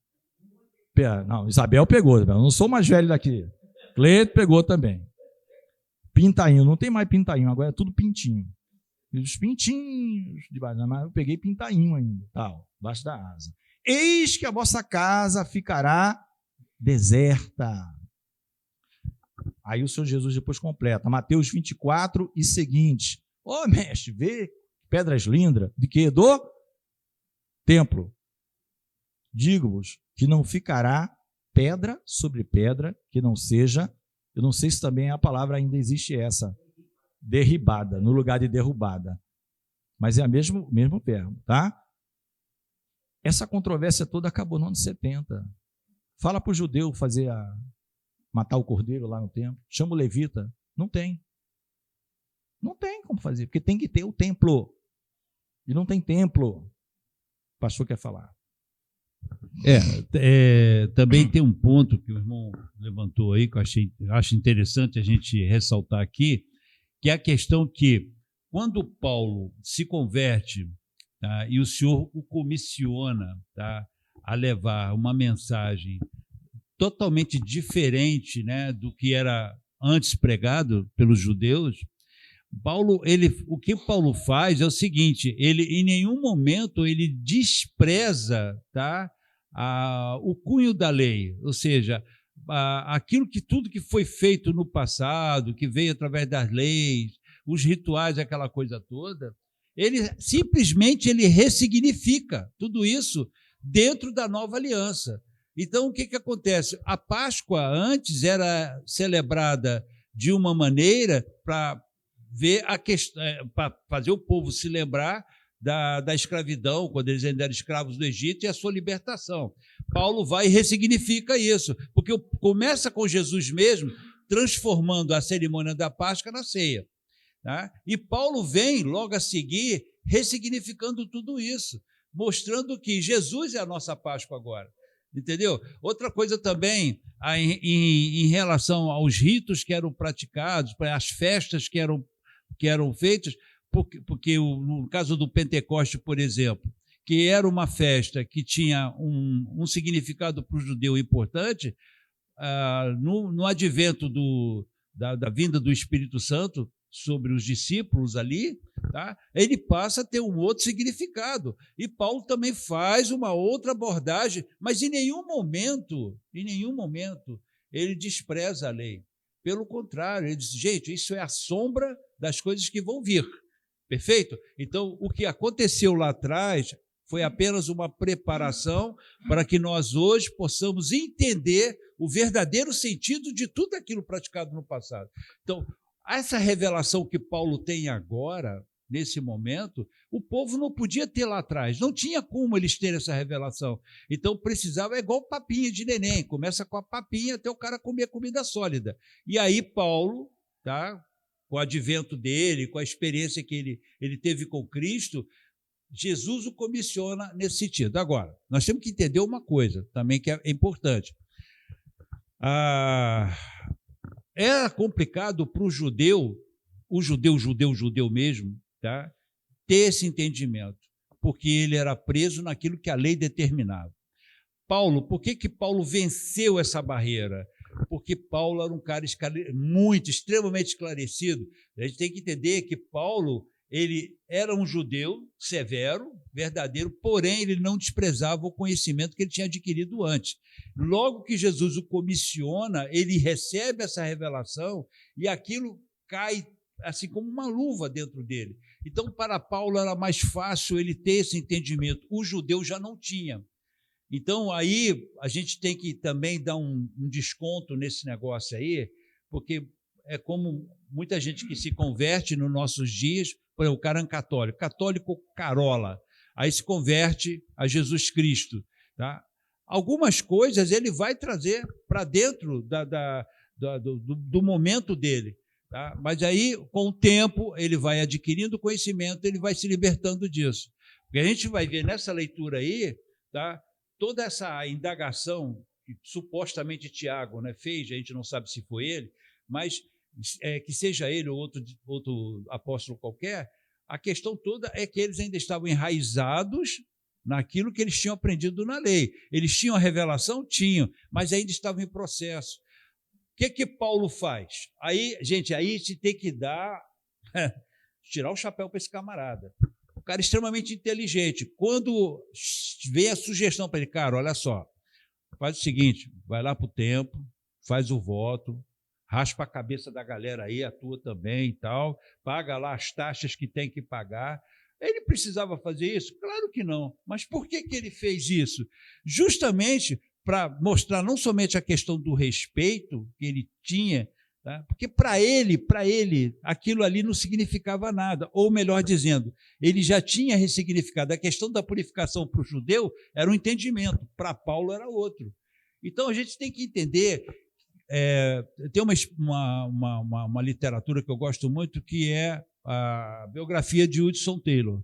Não, Isabel pegou, eu não sou mais velho daqui. Cleito pegou também. Pintainho, não tem mais pintainho, agora é tudo pintinho. E os pintinhos debaixo, mas eu peguei pintainho ainda, tal, debaixo da asa. Eis que a vossa casa ficará deserta. Aí o Senhor Jesus depois completa, Mateus 24 e seguinte. Ô, mestre, vê pedras lindas, de quê? Do templo. Digo-vos que não ficará pedra sobre pedra que não seja, eu não sei se também a palavra ainda existe essa, derribada, no lugar de derrubada. Mas é o mesmo termo, tá? Essa controvérsia toda acabou no ano 70. Fala para o judeu matar o cordeiro lá no templo. Chama o levita. Não tem. Não tem como fazer, porque tem que ter o templo. E não tem templo. O pastor quer falar. Também tem um ponto que o irmão levantou aí, que eu acho interessante a gente ressaltar aqui, que é a questão que, quando Paulo se converte, tá, e o Senhor o comissiona, tá, a levar uma mensagem totalmente diferente, né, do que era antes pregado pelos judeus, o que Paulo faz é o seguinte: ele em nenhum momento ele despreza, tá, o cunho da lei, ou seja, tudo que foi feito no passado, que veio através das leis, os rituais, aquela coisa toda, ele simplesmente ressignifica tudo isso dentro da nova aliança. Então, o que acontece? A Páscoa antes era celebrada de uma maneira para ver a questão, para fazer o povo se lembrar da escravidão, quando eles ainda eram escravos do Egito, e a sua libertação. Paulo vai e ressignifica isso, porque começa com Jesus mesmo, transformando a cerimônia da Páscoa na ceia. Tá? E Paulo vem logo a seguir ressignificando tudo isso, mostrando que Jesus é a nossa Páscoa agora. Entendeu? Outra coisa também, em relação aos ritos que eram praticados, as festas que eram feitas, porque no caso do Pentecoste, por exemplo, que era uma festa que tinha um significado para o judeu importante, no advento da vinda do Espírito Santo sobre os discípulos ali, tá? Ele passa a ter um outro significado. E Paulo também faz uma outra abordagem, mas em nenhum momento ele despreza a lei. Pelo contrário, ele disse, gente, isso é a sombra das coisas que vão vir. Perfeito? Então, o que aconteceu lá atrás foi apenas uma preparação para que nós hoje possamos entender o verdadeiro sentido de tudo aquilo praticado no passado. Então, essa revelação que Paulo tem agora, nesse momento, o povo não podia ter lá atrás, não tinha como eles terem essa revelação. Então, precisava, é igual papinha de neném, começa com a papinha até o cara comer comida sólida. E aí, Paulo, tá, com o advento dele, com a experiência que ele teve com Cristo, Jesus o comissiona nesse sentido. Agora, nós temos que entender uma coisa também que é importante. Era complicado para o judeu mesmo, tá, ter esse entendimento, porque ele era preso naquilo que a lei determinava. Paulo, por que Paulo venceu essa barreira? Porque Paulo era um cara extremamente esclarecido. A gente tem que entender que Paulo, ele era um judeu severo, verdadeiro, porém ele não desprezava o conhecimento que ele tinha adquirido antes. Logo que Jesus o comissiona, ele recebe essa revelação e aquilo cai assim como uma luva dentro dele. Então, para Paulo era mais fácil ele ter esse entendimento. O judeu já não tinha. Então, aí a gente tem que também dar um desconto nesse negócio aí, porque é como muita gente que se converte nos nossos dias, por exemplo, o cara é católico carola, aí se converte a Jesus Cristo. Tá? Algumas coisas ele vai trazer para dentro do momento dele. Tá? Mas aí, com o tempo, ele vai adquirindo conhecimento, ele vai se libertando disso. Porque a gente vai ver nessa leitura aí, tá? Toda essa indagação que supostamente Tiago, né, fez, a gente não sabe se foi ele, mas que seja ele ou outro apóstolo qualquer, a questão toda é que eles ainda estavam enraizados naquilo que eles tinham aprendido na lei. Eles tinham a revelação? Tinham, mas ainda estavam em processo. O que Paulo faz? Aí, gente, aí se tem que tirar o chapéu para esse camarada. O cara é extremamente inteligente. Quando vem a sugestão para ele, cara, olha só, faz o seguinte, vai lá para o templo, faz o voto, raspa a cabeça da galera aí, a tua também e tal, paga lá as taxas que tem que pagar. Ele precisava fazer isso? Claro que não. Mas por que ele fez isso? Justamente para mostrar não somente a questão do respeito que ele tinha, tá? Porque para ele, aquilo ali não significava nada, ou melhor dizendo, ele já tinha ressignificado. A questão da purificação para o judeu era um entendimento, para Paulo era outro. Então a gente tem que entender, tem uma literatura que eu gosto muito, que é a biografia de Hudson Taylor.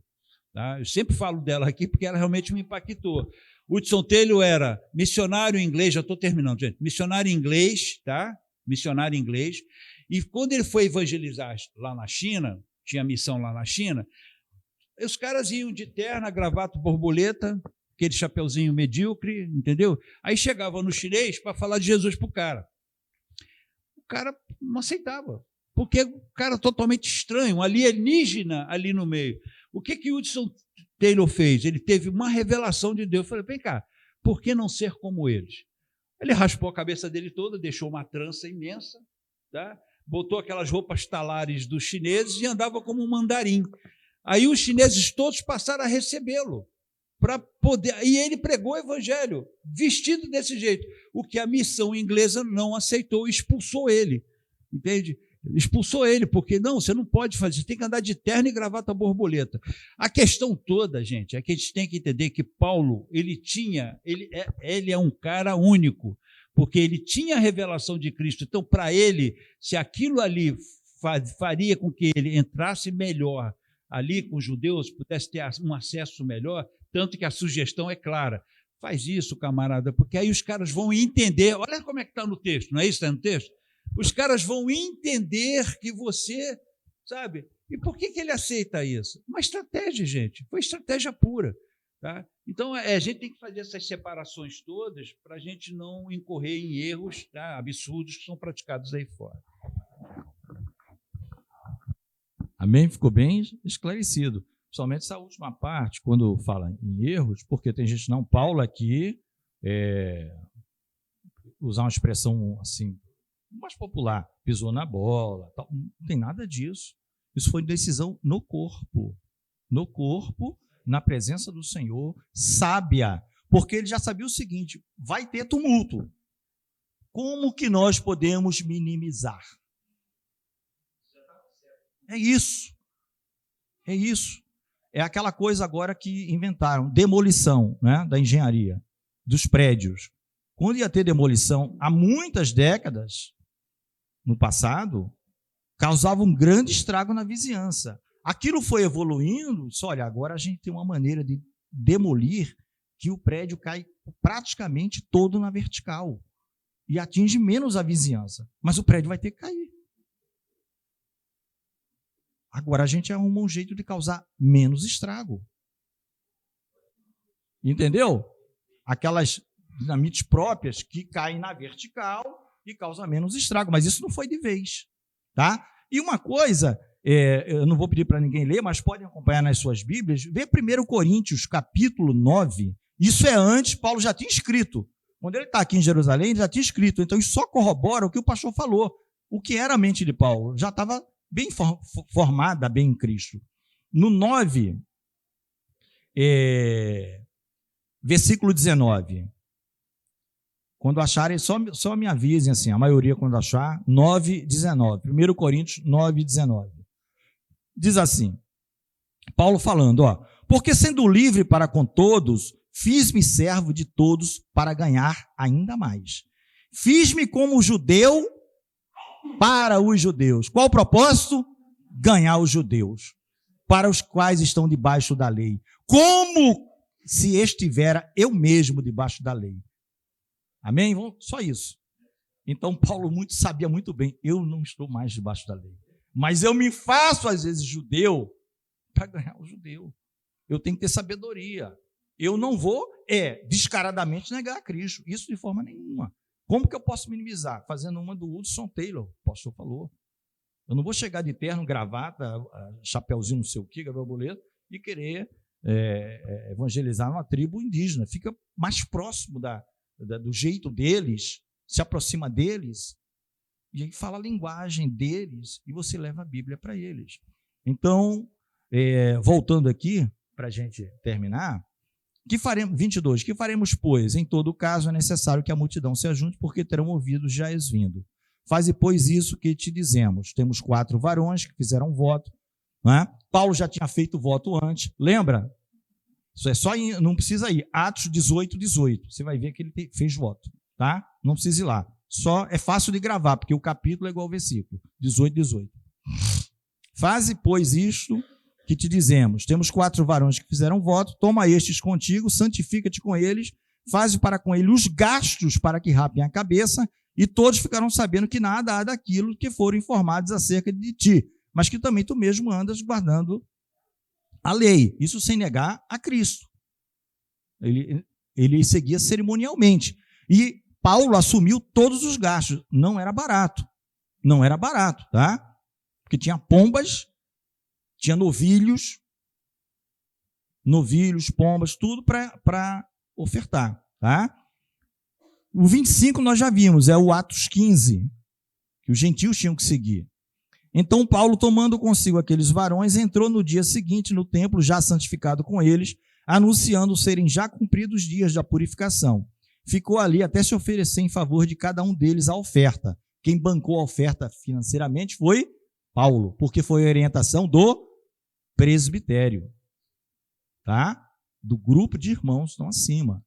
Tá? Eu sempre falo dela aqui porque ela realmente me impactou. Hudson Taylor era missionário inglês, já estou terminando, gente, missionário inglês, tá? Missionário inglês, e quando ele foi evangelizar lá na China, tinha missão lá na China, os caras iam de terno, gravata, borboleta, aquele chapeuzinho medíocre, entendeu? Aí chegava no chinês para falar de Jesus para o cara não aceitava, porque o cara totalmente estranho, um alienígena ali no meio. O que Hudson Taylor fez? Ele teve uma revelação de Deus. Eu falei, vem cá, por que não ser como eles? Ele raspou a cabeça dele toda, deixou uma trança imensa, tá? Botou aquelas roupas talares dos chineses e andava como um mandarim. Aí os chineses todos passaram a recebê-lo, para poder. E ele pregou o evangelho, vestido desse jeito. O que a missão inglesa não aceitou, expulsou ele. Entende? Expulsou ele, porque não, você não pode fazer, você tem que andar de terno e gravata borboleta. A questão toda, gente, é que a gente tem que entender que Paulo, ele é um cara único, porque ele tinha a revelação de Cristo. Então, para ele, se aquilo ali faria com que ele entrasse melhor ali com os judeus, pudesse ter um acesso melhor, tanto que a sugestão é clara. Faz isso, camarada, porque aí os caras vão entender. Olha como é que está no texto, não é isso que está no texto? Os caras vão entender que você, sabe? E por que ele aceita isso? Uma estratégia, gente. Foi estratégia pura. Tá? Então, a gente tem que fazer essas separações todas para a gente não incorrer em erros, tá, absurdos que são praticados aí fora. Amém? Ficou bem esclarecido. Principalmente essa última parte, quando fala em erros, porque tem gente, não, Paulo aqui, usar uma expressão assim, mais popular, pisou na bola, tal. Não tem nada disso. Isso foi decisão no corpo, na presença do Senhor, sábia, porque ele já sabia o seguinte: vai ter tumulto. Como que nós podemos minimizar? É isso. É isso. É aquela coisa agora que inventaram, demolição, né, da engenharia, dos prédios. Quando ia ter demolição, há muitas décadas, no passado, causava um grande estrago na vizinhança. Aquilo foi evoluindo, só olha, agora a gente tem uma maneira de demolir que o prédio cai praticamente todo na vertical e atinge menos a vizinhança, mas o prédio vai ter que cair. Agora a gente arruma um jeito de causar menos estrago. Entendeu? Aquelas dinamites próprias que caem na vertical e causam menos estrago, mas isso não foi de vez, tá? E uma coisa, eu não vou pedir para ninguém ler, mas podem acompanhar nas suas Bíblias, vê 1 Coríntios, capítulo 9, isso é antes, Paulo já tinha escrito. Quando ele está aqui em Jerusalém, ele já tinha escrito, então isso só corrobora o que o pastor falou, o que era a mente de Paulo, já estava bem formada, bem em Cristo. No 9, versículo 19, quando acharem, só me avisem, assim, a maioria quando achar, 9, 19. 1 Coríntios 9, 19. Diz assim, Paulo falando, ó, porque sendo livre para com todos, fiz-me servo de todos para ganhar ainda mais. Fiz-me como judeu para os judeus. Qual o propósito? Ganhar os judeus, para os quais estão debaixo da lei. Como se estivera eu mesmo debaixo da lei. Amém? Só isso. Então, Paulo sabia muito bem, eu não estou mais debaixo da lei. Mas eu me faço, às vezes, judeu para ganhar o judeu. Eu tenho que ter sabedoria. Eu não vou, descaradamente negar a Cristo. Isso de forma nenhuma. Como que eu posso minimizar? Fazendo uma do Hudson Taylor, o pastor falou. Eu não vou chegar de terno, gravata, chapéuzinho não sei o que, Gabriel Boleto, e querer evangelizar uma tribo indígena. Fica mais próximo do jeito deles, se aproxima deles, e aí fala a linguagem deles, e você leva a Bíblia para eles. Então, voltando aqui, para a gente terminar, 22, que faremos, pois? Em todo caso, é necessário que a multidão se ajunte, porque terão ouvidos já vindo. Faze, pois, isso que te dizemos. Temos 4 varões que fizeram voto, né? Paulo já tinha feito voto antes, lembra? Isso é só ir, não precisa ir. Atos 18, 18. Você vai ver que ele fez voto, tá? Não precisa ir lá. Só é fácil de gravar, porque o capítulo é igual ao versículo. 18, 18. Faze, pois, isto que te dizemos. Temos 4 varões que fizeram voto. Toma estes contigo, santifica-te com eles, faze para com eles os gastos para que rapem a cabeça, e todos ficarão sabendo que nada há daquilo que foram informados acerca de ti, mas que também tu mesmo andas guardando a lei, isso sem negar a Cristo. Ele seguia cerimonialmente. E Paulo assumiu todos os gastos. Não era barato, tá? Porque tinha pombas, tinha novilhos, pombas, tudo para ofertar, tá? O 25 nós já vimos, é o Atos 15, que os gentios tinham que seguir. Então Paulo, tomando consigo aqueles varões, entrou no dia seguinte no templo, já santificado com eles, anunciando serem já cumpridos os dias da purificação. Ficou ali até se oferecer em favor de cada um deles a oferta. Quem bancou a oferta financeiramente foi Paulo, porque foi a orientação do presbitério, tá? Do grupo de irmãos que estão acima.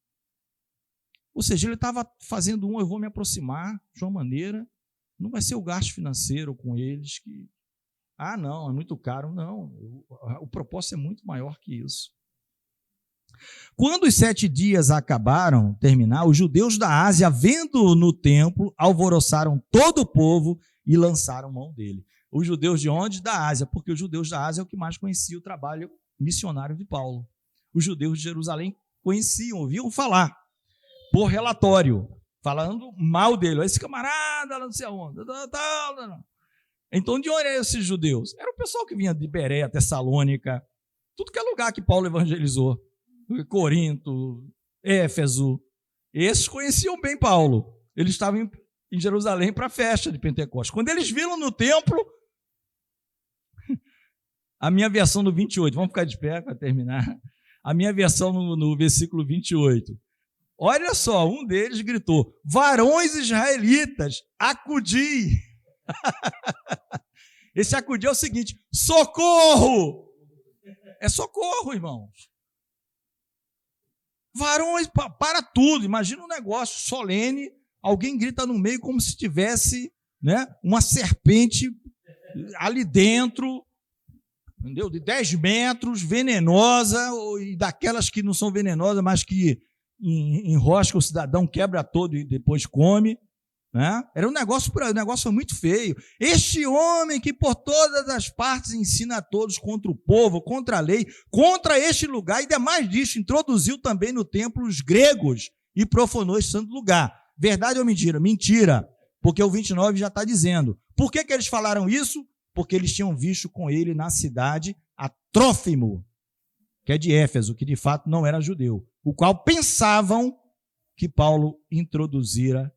Ou seja, ele estava fazendo eu vou me aproximar de uma maneira, não vai ser o gasto financeiro com eles que, não, é muito caro. Não, o propósito é muito maior que isso. Quando os 7 dias terminaram, os judeus da Ásia, vendo no templo, alvoroçaram todo o povo e lançaram mão dele. Os judeus de onde? Da Ásia, porque os judeus da Ásia é o que mais conhecia o trabalho missionário de Paulo. Os judeus de Jerusalém conheciam, ouviam falar, por relatório, falando mal dele. Esse camarada, não sei aonde. Então, de onde eram esses judeus? Era o pessoal que vinha de Bereia, Tessalônica, tudo que é lugar que Paulo evangelizou. Corinto, Éfeso. Esses conheciam bem Paulo. Eles estavam em Jerusalém para a festa de Pentecostes. Quando eles viram no templo, a minha versão no 28, vamos ficar de pé para terminar, a minha versão no versículo 28, olha só, um deles gritou: varões israelitas, acudi. Esse acudir é o seguinte: socorro! É socorro, irmãos. Varões, para tudo. Imagina um negócio solene, alguém grita no meio como se tivesse, né, uma serpente ali dentro, entendeu? De 10 metros, venenosa, e daquelas que não são venenosas, mas que enrosca o cidadão, quebra todo e depois come. Né? Era um negócio muito feio. Este homem que por todas as partes ensina a todos contra o povo, contra a lei, contra este lugar, e demais disso, introduziu também no templo os gregos e profanou este santo lugar. Verdade ou mentira? Mentira, porque o 29 já está dizendo. Por que eles falaram isso? Porque eles tinham visto com ele na cidade a Trófimo, que é de Éfeso, que de fato não era judeu, o qual pensavam que Paulo introduzira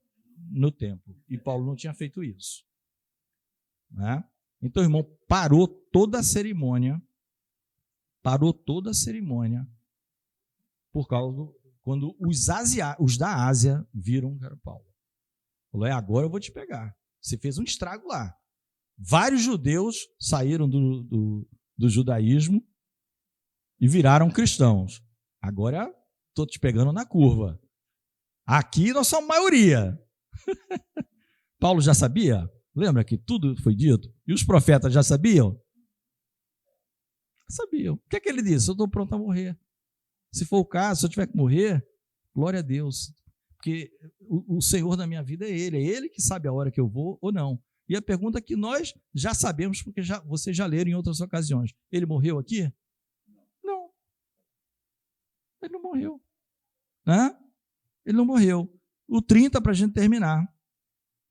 no templo. E Paulo não tinha feito isso. Né? Então, irmão, parou toda a cerimônia, por causa quando os da Ásia viram que era Paulo. Falou: agora eu vou te pegar. Você fez um estrago lá. Vários judeus saíram do judaísmo e viraram cristãos. Agora estou te pegando na curva. Aqui nós somos maioria. Paulo já sabia? Lembra que tudo foi dito? E os profetas já sabiam? Sabiam. O que é que ele disse? Eu estou pronto a morrer. Se for o caso, se eu tiver que morrer, glória a Deus. Porque o Senhor da minha vida é Ele que sabe a hora que eu vou ou não. E a pergunta que nós já sabemos, porque vocês já leram em outras ocasiões: ele morreu aqui? Não. Ele não morreu. Né? Ele não morreu. O 30, para a gente terminar.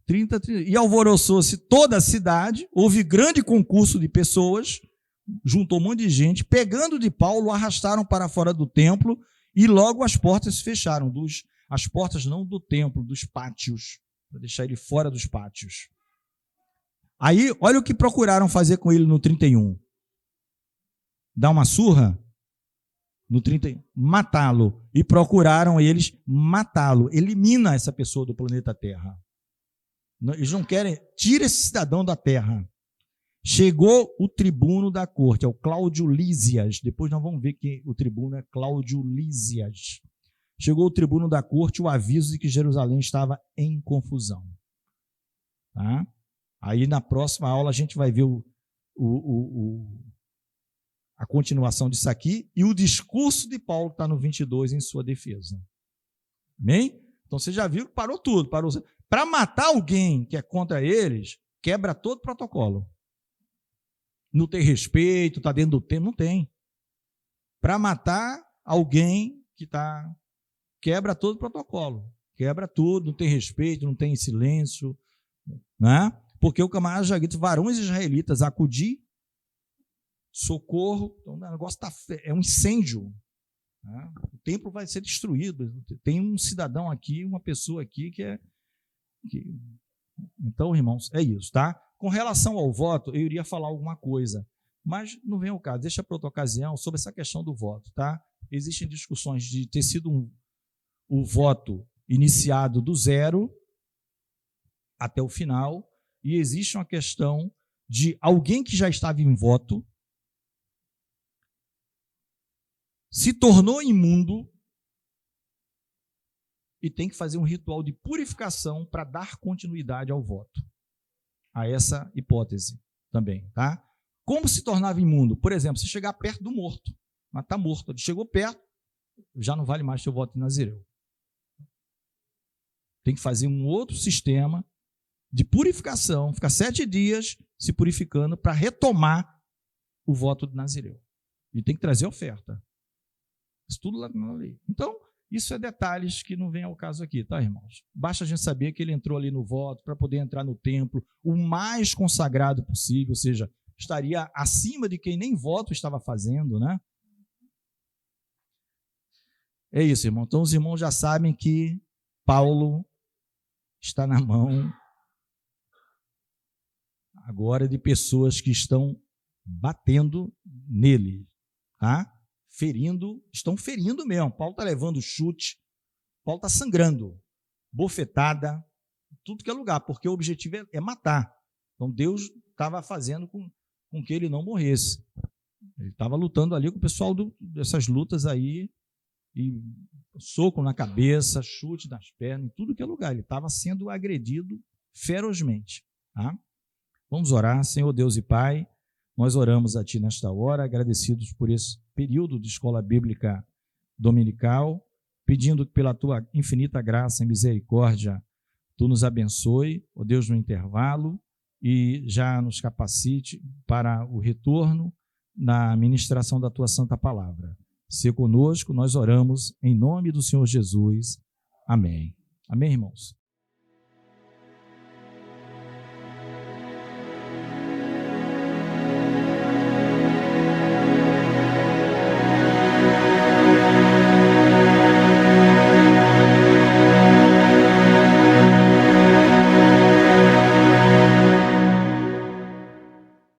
30. E alvoroçou-se toda a cidade, houve grande concurso de pessoas, juntou um monte de gente, pegando de Paulo, arrastaram para fora do templo, e logo as portas se fecharam. As portas não do templo, dos pátios, para deixar ele fora dos pátios. Aí, olha o que procuraram fazer com ele no 31. Dar uma surra? No 31, matá-lo. E procuraram eles matá-lo. Elimina essa pessoa do planeta Terra. Eles não querem, tira esse cidadão da terra. Chegou o tribuno da corte, é o Cláudio Lísias. Depois nós vamos ver que o tribuno é Cláudio Lísias. Chegou o tribuno da corte o aviso de que Jerusalém estava em confusão. Tá? Aí na próxima aula a gente vai ver a continuação disso aqui e o discurso de Paulo está no 22 em sua defesa. Amém? Então você já viu que parou tudo. Para matar alguém que é contra eles, quebra todo o protocolo. Não tem respeito, está dentro do tempo, não tem. Para matar alguém quebra todo o protocolo. Quebra tudo, não tem respeito, não tem silêncio. Né? Porque o camarada já grita: varões israelitas, acudi, socorro. Então, o negócio é um incêndio. Né? O templo vai ser destruído. Tem um cidadão aqui, uma pessoa aqui Então, irmãos, é isso, tá? Com relação ao voto, eu iria falar alguma coisa, mas não vem ao caso. Deixa para outra ocasião sobre essa questão do voto, tá? Existem discussões de ter sido o voto iniciado do zero até o final, e existe uma questão de alguém que já estava em voto se tornou imundo e tem que fazer um ritual de purificação para dar continuidade ao voto. A essa hipótese também, tá? Como se tornava imundo? Por exemplo, se chegar perto do morto, mas está morto, ele chegou perto, já não vale mais seu voto de Nazireu. Tem que fazer um outro sistema de purificação, ficar 7 dias se purificando para retomar o voto de Nazireu. E tem que trazer oferta. Isso tudo lá na lei. Então, isso é detalhes que não vem ao caso aqui, tá, irmãos? Basta a gente saber que ele entrou ali no voto para poder entrar no templo o mais consagrado possível, ou seja, estaria acima de quem nem voto estava fazendo, né? É isso, irmão. Então, os irmãos já sabem que Paulo está na mão agora de pessoas que estão batendo nele, tá? Estão ferindo mesmo. Paulo está levando chute, Paulo está sangrando, bofetada, tudo que é lugar, porque o objetivo é matar. Então Deus estava fazendo com que ele não morresse. Ele estava lutando ali com o pessoal dessas lutas aí, e soco na cabeça, chute nas pernas, em tudo que é lugar. Ele estava sendo agredido ferozmente. Tá? Vamos orar. Senhor Deus e Pai, nós oramos a Ti nesta hora, agradecidos por esse período de escola bíblica dominical, pedindo que pela Tua infinita graça e misericórdia Tu nos abençoe, ó Deus, no intervalo, e já nos capacite para o retorno na ministração da Tua Santa Palavra. Se conosco, nós oramos em nome do Senhor Jesus. Amém. Amém, irmãos?